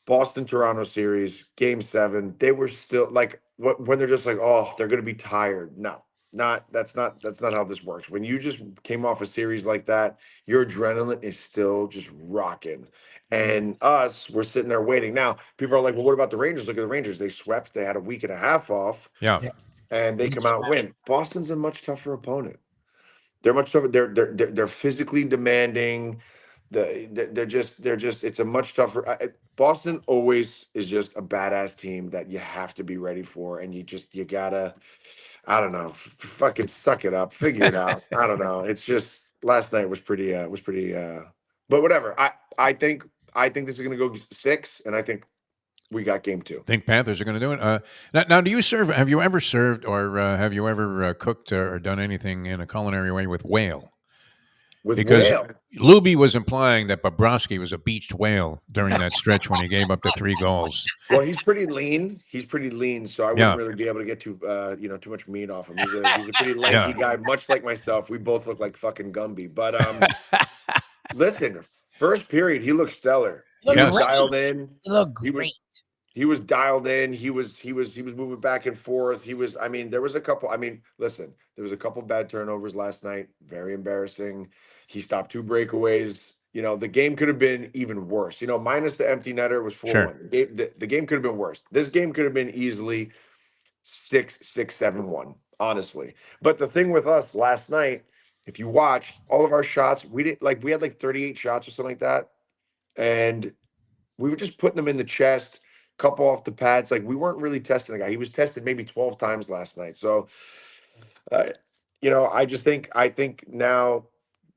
Boston Toronto series, Game 7. They were still like when they're just like, oh, they're going to be tired. No. That's not how this works. When you just came off a series like that, your adrenaline is still just rocking. And we're sitting there waiting. Now, people are like, well, what about the Rangers? Look at the Rangers. They swept. They had a week and a half off. Yeah. And they come out and win. Boston's a much tougher opponent. They're much tougher. They're physically demanding. They're just it's a much tougher. Boston always is just a badass team that you have to be ready for, and you gotta. I don't know. Fucking suck it up. Figure it out. I don't know. It's just last night was pretty. But whatever. I think this is gonna go 6, and I think we got Game 2. Think Panthers are going to do it. Now, do you serve? Have you ever served, or have you ever cooked or done anything in a culinary way with whale? Because Lubie was implying that Bobrovsky was a beached whale during that stretch when he gave up the 3 goals. Well, he's pretty lean. So I wouldn't really be able to get too much meat off him. He's a pretty lanky guy, much like myself. We both look like fucking Gumby. But listen, first period, he looked stellar. He was dialed in. He looked great. He was dialed in. He was moving back and forth. There was a couple. Listen, there was a couple bad turnovers last night. Very embarrassing. He stopped 2 breakaways. The game could have been even worse. Minus the empty netter was 4-1. Sure. The game could have been worse. This game could have been easily 6-7-1, honestly. But the thing with us last night, if you watch all of our shots, we had like 38 shots or something like that. And we were just putting them in the chest, couple off the pads. Like, we weren't really testing the guy. He was tested maybe 12 times last night. So I think now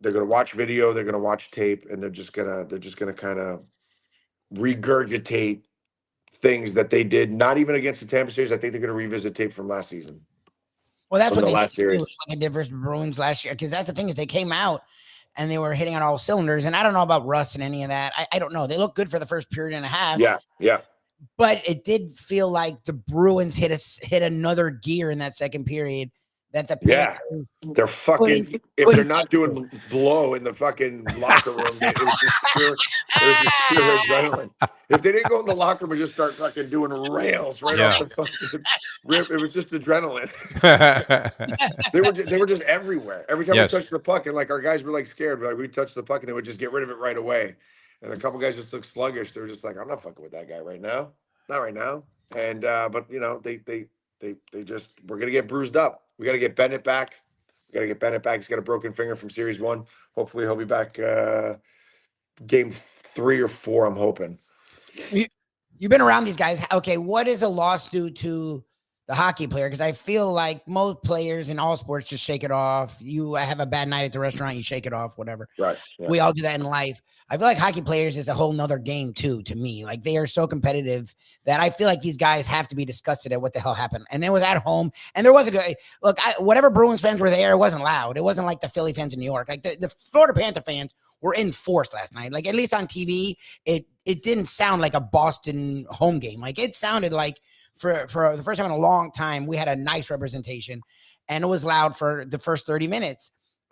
they're gonna watch video, they're gonna watch tape, and they're just gonna kind of regurgitate things that they did, not even against the Tampa series. I think they're gonna revisit tape from last season. Well, that's From what the they did last too. series. What they did versus the Bruins last year. Because that's the thing is they came out and they were hitting on all cylinders. And I don't know about Russ and any of that. I don't know. They looked good for the first period and a half. Yeah. But it did feel like the Bruins hit another gear in that second period that the Yeah. Panthers They're fucking. If they're couldn't not get to. doing blow in the fucking locker room, it was just pure. It was just pure adrenaline. If they didn't go in the locker room and just start fucking doing rails right off the fucking rip, it was just adrenaline. They were just everywhere. Every time Yes. we touched the puck, and like our guys were like scared, but like we touched the puck and they would just get rid of it right away. And a couple guys just looked sluggish. They were just like, I'm not fucking with that guy right now. Not right now. And but they just we're gonna get bruised up. We gotta get Bennett back. We gotta get Bennett back. He's got a broken finger from series 1. Hopefully he'll be back game 3 or 4, I'm hoping. You've been around these guys. Okay, what is a loss do to the hockey player? Because I feel like most players in all sports just shake it off. You have a bad night at the restaurant, you shake it off, whatever. Right. Yeah. We all do that in life. I feel like hockey players is a whole nother game too, to me. Like they are so competitive that I feel like these guys have to be disgusted at what the hell happened. And it was at home. And there was a good look, whatever Bruins fans were there, it wasn't loud. It wasn't like the Philly fans in New York. Like the Florida Panther fans were in force last night. Like at least on TV, it didn't sound like a Boston home game. Like it sounded like for the first time in a long time, we had a nice representation and it was loud for the first 30 minutes.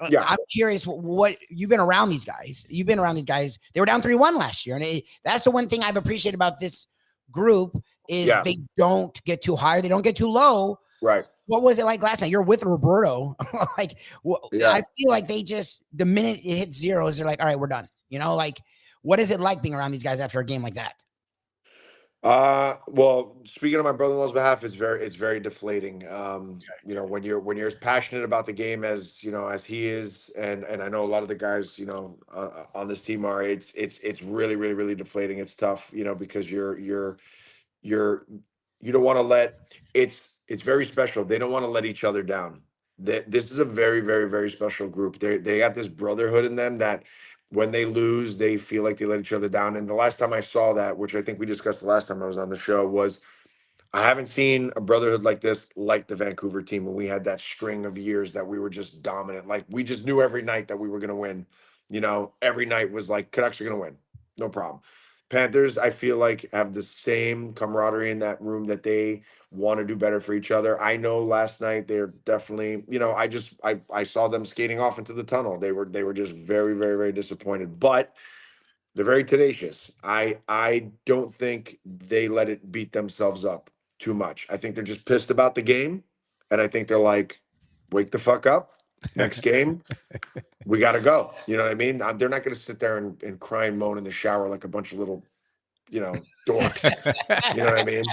Yeah. I'm curious what you've been around these guys. You've been around these guys. They were down 3-1 last year. And that's the one thing I've appreciated about this group is they don't get too high. They don't get too low. Right. What was it like last night? You're with Roberto. I feel like they just, the minute it hits zeros, they're like, all right, we're done. Like, what is it like being around these guys after a game like that? Well, speaking on my brother-in-law's behalf, it's very deflating. When you're as passionate about the game as as he is, and I know a lot of the guys on this team are. It's really really really deflating. It's tough, because you don't want to let it's very special. They don't want to let each other down. This is a very very very special group. They got this brotherhood in them that when they lose, they feel like they let each other down. And the last time I saw that, which I think we discussed the last time I was on the show, was I haven't seen a brotherhood like this, like the Vancouver team, when we had that string of years that we were just dominant. Like we just knew every night that we were going to win. Every night was like, Canucks are going to win. No problem. Panthers, I feel like, have the same camaraderie in that room that they want to do better for each other. I know last night they're definitely, I saw them skating off into the tunnel. They were just very, very, very disappointed. But they're very tenacious. I don't think they let it beat themselves up too much. I think they're just pissed about the game. And I think they're like, wake the fuck up. Next game, we got to go. You know what I mean? They're not going to sit there and cry and moan in the shower like a bunch of little, dorks. You know what I mean?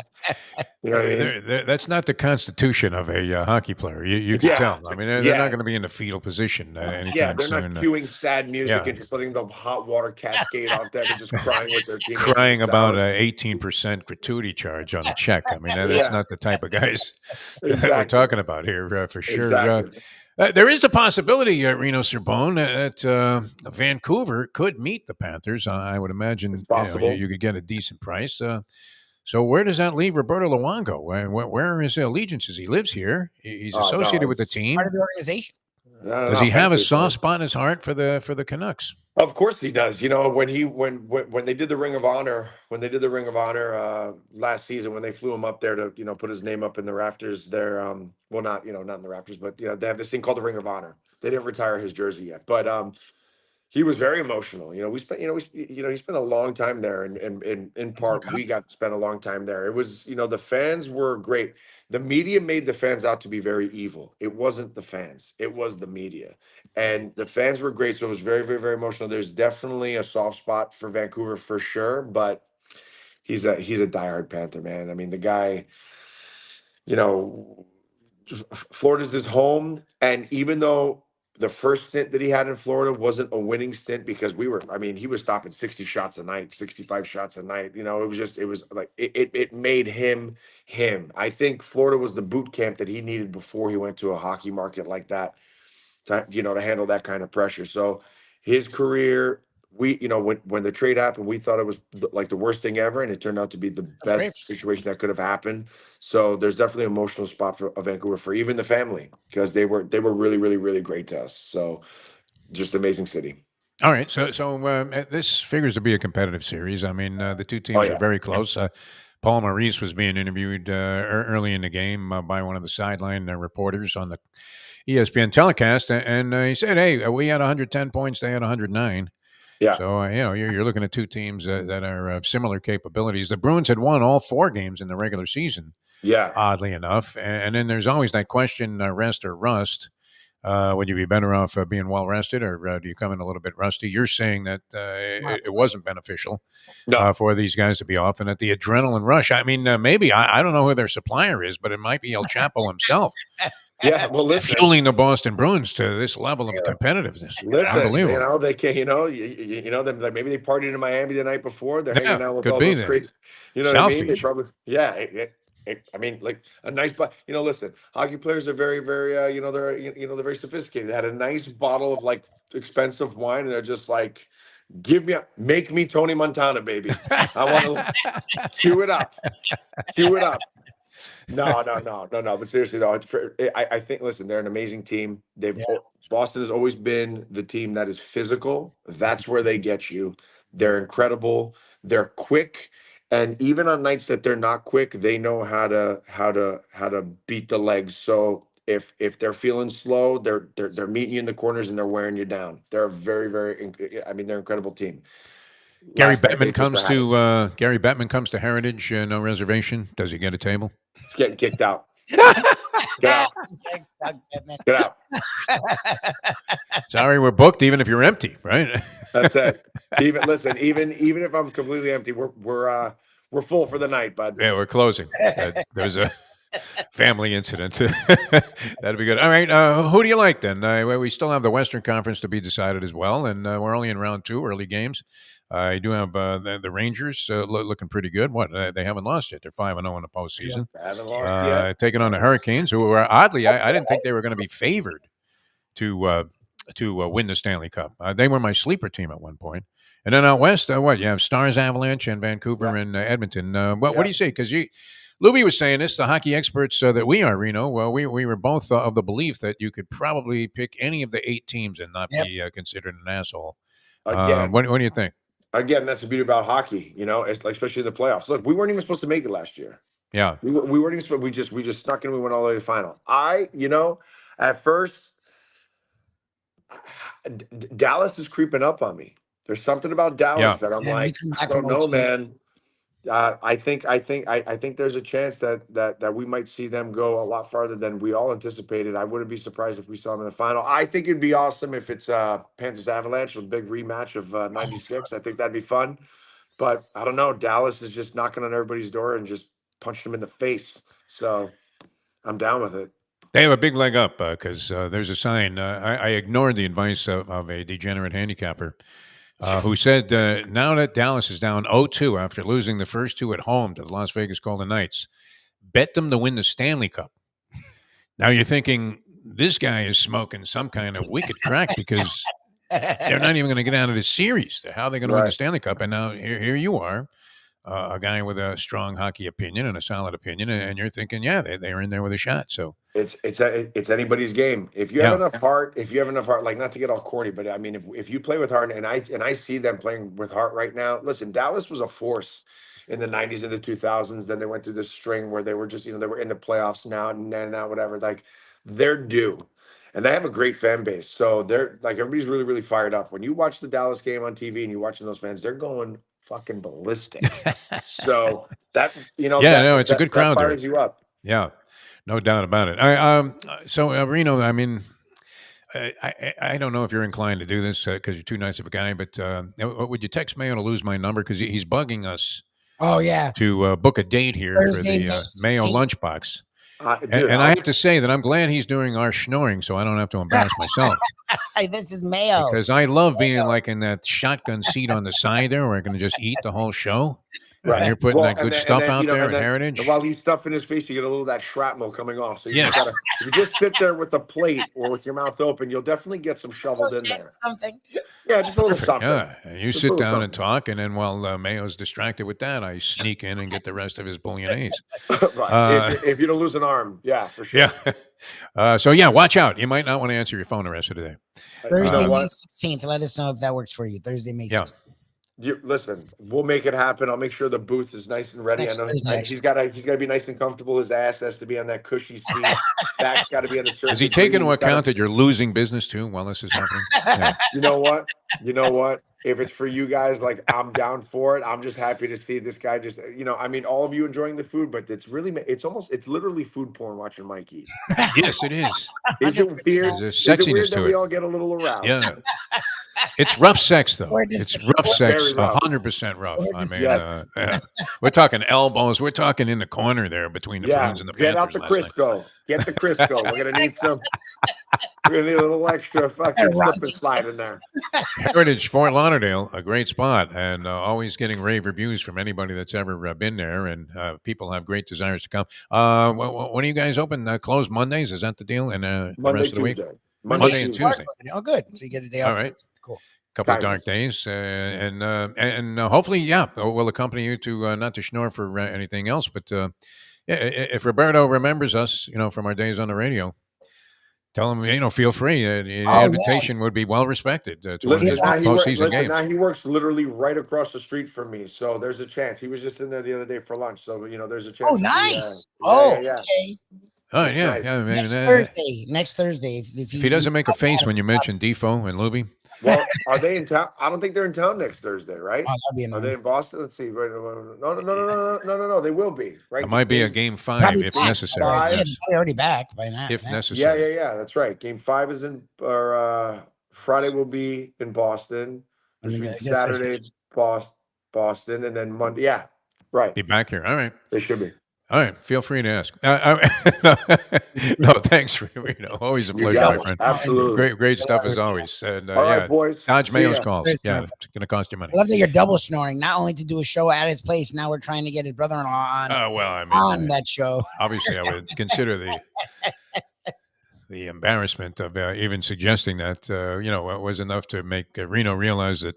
You know what I mean? That's not the constitution of a hockey player. You can tell. I mean, they're not going to be in a fetal position anytime they're soon. not cueing sad music and just letting the hot water cascade off them and just crying with their teammates. Crying about an 18% gratuity charge on a check. I mean, that's not the type of guys that we're talking about here, for sure. Exactly. There is the possibility, Reno Serbone, that Vancouver could meet the Panthers. I would imagine you could get a decent price. So where does that leave Roberto Luongo? Where is his allegiances? He lives here. He's associated with the team. Part of the organization. Does he have a soft spot in his heart for the Canucks? Of course he does. When they did the Ring of Honor, last season, when they flew him up there to put his name up in the rafters there, not in the rafters, but they have this thing called the Ring of Honor. They didn't retire his jersey yet, but he was very emotional. He spent a long time there, and in part we got to spend a long time there. It was the fans were great. The media made the fans out to be very evil. It wasn't the fans. It was the media. And the fans were great. So it was very, very, very emotional. There's definitely a soft spot for Vancouver for sure. But he's a diehard Panther, man. I mean, the guy, Florida's his home. And even though the first stint that he had in Florida wasn't a winning stint because he was stopping 60 shots a night, 65 shots a night. It made him. I think Florida was the boot camp that he needed before he went to a hockey market like that to handle that kind of pressure. So his career, when the trade happened, we thought it was like the worst thing ever, and it turned out to be the great. best situation that could have happened. So there's definitely an emotional spot for Vancouver for even the family, because they were really, really, really great to us. So just amazing city. All right, so this figures to be a competitive series. I mean, the two teams are very close. Paul Maurice was being interviewed early in the game by one of the sideline reporters on the ESPN telecast, and he said, "Hey, we had 110 points; they had 109." Yeah. So you're looking at two teams that are of similar capabilities. The Bruins had won all 4 games in the regular season. Yeah. Oddly enough, and then there's always that question: rest or rust. Would you be better off being well rested, or do you come in a little bit rusty? You're saying that it wasn't beneficial for these guys to be off, and at the adrenaline rush. I mean, maybe I don't know who their supplier is, but it might be El Chapo himself. Yeah, well, listen, fueling the Boston Bruins to this level of competitiveness. Listen, Unbelievable. they can, them, like maybe they partied in Miami the night before. They're hanging out with could all be those there. crazy. You know South what I mean? They Beach. probably, I mean, like a nice, listen, hockey players are very, very, they're very sophisticated. They had a nice bottle of like expensive wine, and they're just like, make me Tony Montana, baby. I want to cue it up. No. But seriously, though, I think, listen, they're an amazing team. Boston has always been the team that is physical. That's where they get you. They're incredible. They're quick, and even on nights that they're not quick, they know how to beat the legs. So if they're feeling slow, they're meeting you in the corners and they're wearing you down. They're a very, very. I mean, they're an incredible team. Gary Bettman comes to Heritage, no reservation. Does he get a table? He's getting kicked out. Get out. Sorry, we're booked. Even if you're empty, right? That's it. Even if I'm completely empty, we're full for the night, bud. Yeah, we're closing. There's a family incident. That'd be good. All right, who do you like then? We still have the Western Conference to be decided as well, and we're only in round 2, early games. You do have the Rangers looking pretty good. They haven't lost yet. They're 5-0 in the postseason. Yeah, haven't lost yet. Taking on the Hurricanes, who were oddly, I didn't think they were going to be favored to win the Stanley Cup. They were my sleeper team at one point. And then out west, you have Stars, Avalanche, and Vancouver and Edmonton. What do you say? Because Lubie was saying this, the hockey experts that we are, Reno. Well, we were both of the belief that you could probably pick any of the 8 teams and not be considered an asshole. What do you think? Again, that's the beauty about hockey. It's like, especially the playoffs. Look, we weren't even supposed to make it last year. Yeah, we weren't even supposed. We just snuck in. We went all the way to the final. At first, Dallas is creeping up on me. There's something about Dallas that I'm like, I don't know, man. I think there's a chance that we might see them go a lot farther than we all anticipated. I wouldn't be surprised if we saw them in the final. I think it'd be awesome if it's Panthers Avalanche, a big rematch of '96. I think that'd be fun. But I don't know. Dallas is just knocking on everybody's door and just punched them in the face. So I'm down with it. They have a big leg up because there's a sign. I ignored the advice of a degenerate handicapper who said now that Dallas is down 0-2 after losing the first 2 at home to the Las Vegas Golden Knights, bet them to win the Stanley Cup. Now you're thinking this guy is smoking some kind of wicked crack because they're not even going to get out of this series. How are they going to win the Stanley Cup? And now here you are, a guy with a strong hockey opinion and a solid opinion, and you're thinking, they're in there with a shot. So it's anybody's game. If you have enough heart, like, not to get all corny, but I mean, if you play with heart, and I see them playing with heart right now. Listen, Dallas was a force in the 90s and the 2000s. Then they went through this string where they were just, they were in the playoffs now and now, whatever. Like, they're due. And they have a great fan base. So they're like, everybody's really, really fired up. When you watch the Dallas game on TV and you're watching those fans, they're going fucking ballistic. So that, it's a good crowd. That fires you up. Yeah, no doubt about it. Reno, I mean, I don't know if you're inclined to do this because you're too nice of a guy, but would you text Mayo to lose my number? Because he's bugging us. Oh, yeah. To book a date here Thursday, for the Mayo lunchbox. Dude, and I have to say that I'm glad he's doing our schnoring so I don't have to embarrass myself. This is Mayo. Because I love being like in that shotgun seat on the side there where I can just eat the whole show. And you're putting that good stuff out there and at Heritage. And while he's stuffing his face, you get a little of that shrapnel coming off. So you Yes. just gotta, if you just sit there with a plate or with your mouth open, you'll definitely get some shoveled in there. Something. Yeah, just a little Perfect. something. Yeah, and you Just a sit little down and something. talk, and then while Mayo's distracted with that, I sneak in and get the rest of his bouillabaisse. Right. If you don't lose an arm, yeah, for sure. Yeah. So yeah, watch out. You might not want to answer your phone the rest of the day. Thursday, You know May what? 16th. Let us know if that works for you. Thursday, May Yeah. 16th. Listen, we'll make it happen. I'll make sure the booth is nice and ready. Next I know Thursday, he's got to be nice and comfortable. His ass has to be on that cushy seat. Back's got to be on a certain. Does he take into account that you're losing business too while this is happening? Yeah. You know what? If it's for you guys, like, I'm down for it. I'm just happy to see this guy just, I mean, all of you enjoying the food, but it's literally food porn watching Mike eat. Yes, it is. Is it weird? There's a Is it sexiness weird to that it. we all get a little aroused? Yeah. It's rough sex, though. Or It's just- rough sex, Very rough. 100% rough. Or I just- mean, Yes. yeah. We're talking elbows. We're talking in the corner there between the Yeah, Bruins and the get out Panthers the last night. Crisco. Get the Crisco. We're gonna need some. We're gonna need a little extra fucking slip and slide in there. Heritage, Fort Lauderdale, a great spot, and always getting rave reviews from anybody that's ever been there, and people have great desires to come. When are you guys open? Closed Mondays? Is that the deal? And the Monday, rest of the week? Tuesday. Monday and Tuesday. Oh, good. So you get a day All off. right. Cool. Couple of Kind dark of. days, and hopefully, we'll accompany you to not to schnorr for anything else, but if Roberto remembers us, from our days on the radio, tell him, feel free. The invitation would be well respected to one of Listen, his now postseason games. now he works literally right across the street from me, so there's a chance. He was just in there the other day for lunch, so there's a chance. Oh, to nice. yeah. Okay. Oh That's yeah, nice. yeah. I mean, Next Thursday. if he doesn't make a face when you mention Defo and Lubie, Well, are they in town? I don't think they're in town next Thursday, right? Oh, that'd be Are they annoying. in Boston? Let's see. No. They will be. Right. it might be a game 5 Probably if back. necessary. Five. Yeah, Yes, they're already back by now. if man. necessary. Yeah. That's right. Game 5 is in, or Friday will be in Boston. And then Which I means guess there's- Saturday, Boston, and then Monday. Yeah, right. Be back here. All right. They should be. All right, feel free to ask. No, thanks. Always a You pleasure, got my it. friend. Absolutely. Great stuff as always. And All right, boys. dodge See Mayo's ya. calls. Cheers, Yeah, man. it's going to cost you money. I love that you're double snoring, not only to do a show at his place, now we're trying to get his brother-in-law on, Well, I mean, on that show. obviously, I would consider the embarrassment of even suggesting that. Was enough to make Reno realize that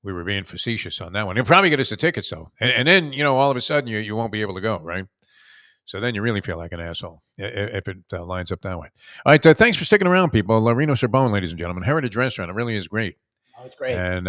we were being facetious on that one. He'll probably get us the tickets though, and then all of a sudden you won't be able to go, right? So then you really feel like an asshole if it lines up that way. All right, thanks for sticking around, people. Reno Sorbonne, ladies and gentlemen, Heritage Restaurant. It really is great. Oh, it's great. And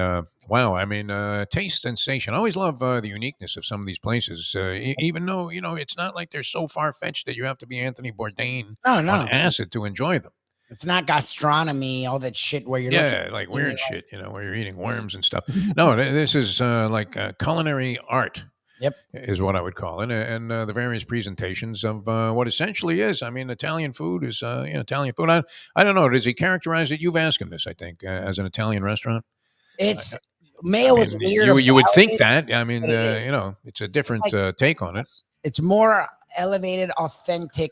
wow, I mean, taste sensation. I always love the uniqueness of some of these places, even though it's not like they're so far fetched that you have to be Anthony Bourdain No, on no. acid to enjoy them. It's not gastronomy, all that shit where you're Yeah, looking like weird shit, where you're eating worms and stuff. No, this is like culinary art. Yep. Is what I would call it, and the various presentations of what essentially is. I mean, Italian food is Italian food. I don't know. Does he characterize it? You've asked him this, I think, as an Italian restaurant. It's Mayo is weird. You would about think it. that. I mean, but it is. it's a different like- take on it. It's more elevated, authentic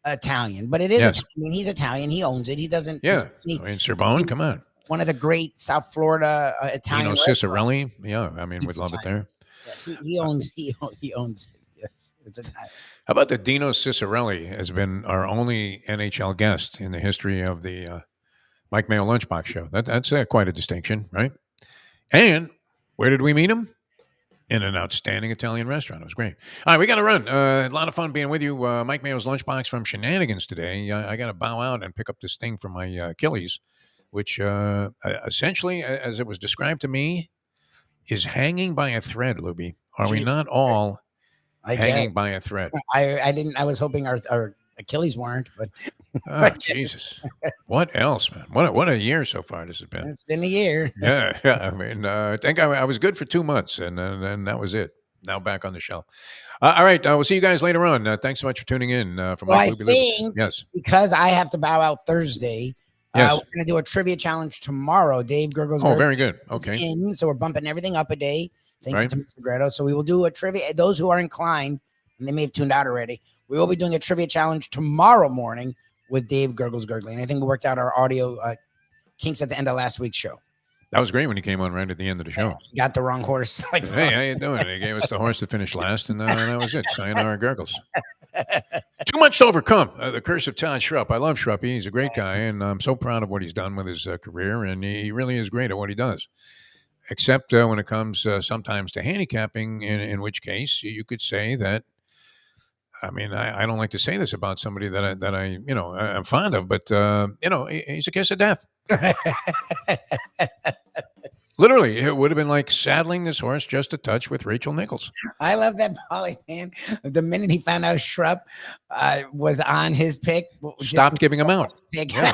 Italian, but it is. Yes. I mean, he's Italian. He owns it. He doesn't. Yeah, he- I mean, Sorbonne, come on. one of the great South Florida Italian. Dino Cicerelli, yeah, I mean, we'd love it there. Yes, he owns. He owns it. Yes, it's Italian. How about the Dino Cicerelli has been our only NHL guest in the history of the Mike Mayo Lunchbox Show. That's quite a distinction, right? And where did we meet him? In an outstanding Italian restaurant. It was great. All right, we got to run. A lot of fun being with you. Mike Mayo's Lunchbox from Shenanigans today. I got to bow out and pick up this thing from my Achilles, which essentially, as it was described to me, is hanging by a thread, Lubie. Are we Jesus not all I hanging guess. by a thread? I didn't. I was hoping our Achilles weren't, but Oh, Jesus. What else, man? What a year so far this has been. it's been a year. Yeah. I mean, I think I was good for 2 months, and then that was it. Now back on the shelf. All right. We'll see you guys later on. Thanks so much for tuning in. From Well, Mike I Lubie. think Yes. because I have to bow out Thursday. Yes. We're going to do a trivia challenge tomorrow. Dave Gurgles. Oh, very good. is Okay. in, so we're bumping everything up a day. Thanks Right. to Tony Segreto. So we will do a trivia. Those who are inclined, and they may have tuned out already, we will be doing a trivia challenge tomorrow morning with Dave Gurgles Gurgling. I think we worked out our audio kinks at the end of last week's show. That was great when he came on right at the end of the show. He got the wrong horse. Like, Hey, how you doing? He gave us the horse to finish last, and that was it. Sayonara Gurgles. Too much to overcome. The curse of Todd Schrupp. I love Schrupp. He's a great guy, and I'm so proud of what he's done with his career, and he really is great at what he does. Except when it comes sometimes to handicapping, in which case you could say that. I mean, I don't like to say this about somebody that I'm fond of, but he's a kiss of death. Literally, it would have been like saddling this horse just a touch with Rachel Nichols. I love that Polly, man. The minute he found out Schrupp was on his pick, Stopped giving him out. Pick. Yeah.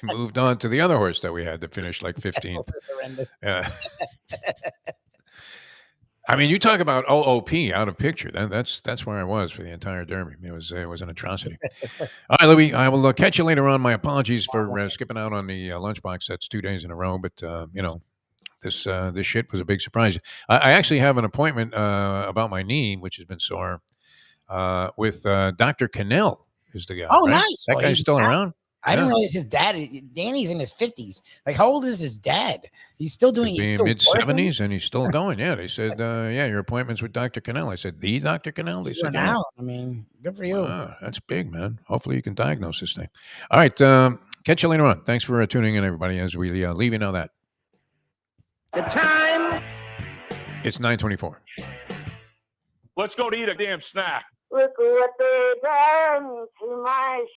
Moved on to the other horse that we had to finish like 15th. Horrendous. I mean, you talk about OOP out of picture. That's where I was for the entire Derby. It was an atrocity. All right, Louie, I will catch you later on. My apologies for skipping out on the lunchbox. That's 2 days in a row, but this shit was a big surprise. I actually have an appointment about my knee, which has been sore, with Dr. Cannell is the guy. Oh, right? nice. That Well, guy's he's still back. around. I didn't realize his dad. Danny's in his 50s. Like, how old is his dad? He's still doing. He's still mid 70s, and he's still going. Yeah, they said, your appointment's with Dr. Cannell. I said, the Dr. Cannell. They said, now. I mean, good for you. Wow, that's big, man. Hopefully, you can diagnose this thing. All right, catch you later on. Thanks for tuning in, everybody. As we leave, you know that The time. It's 9:24. Let's go to eat a damn snack. Look what they done to my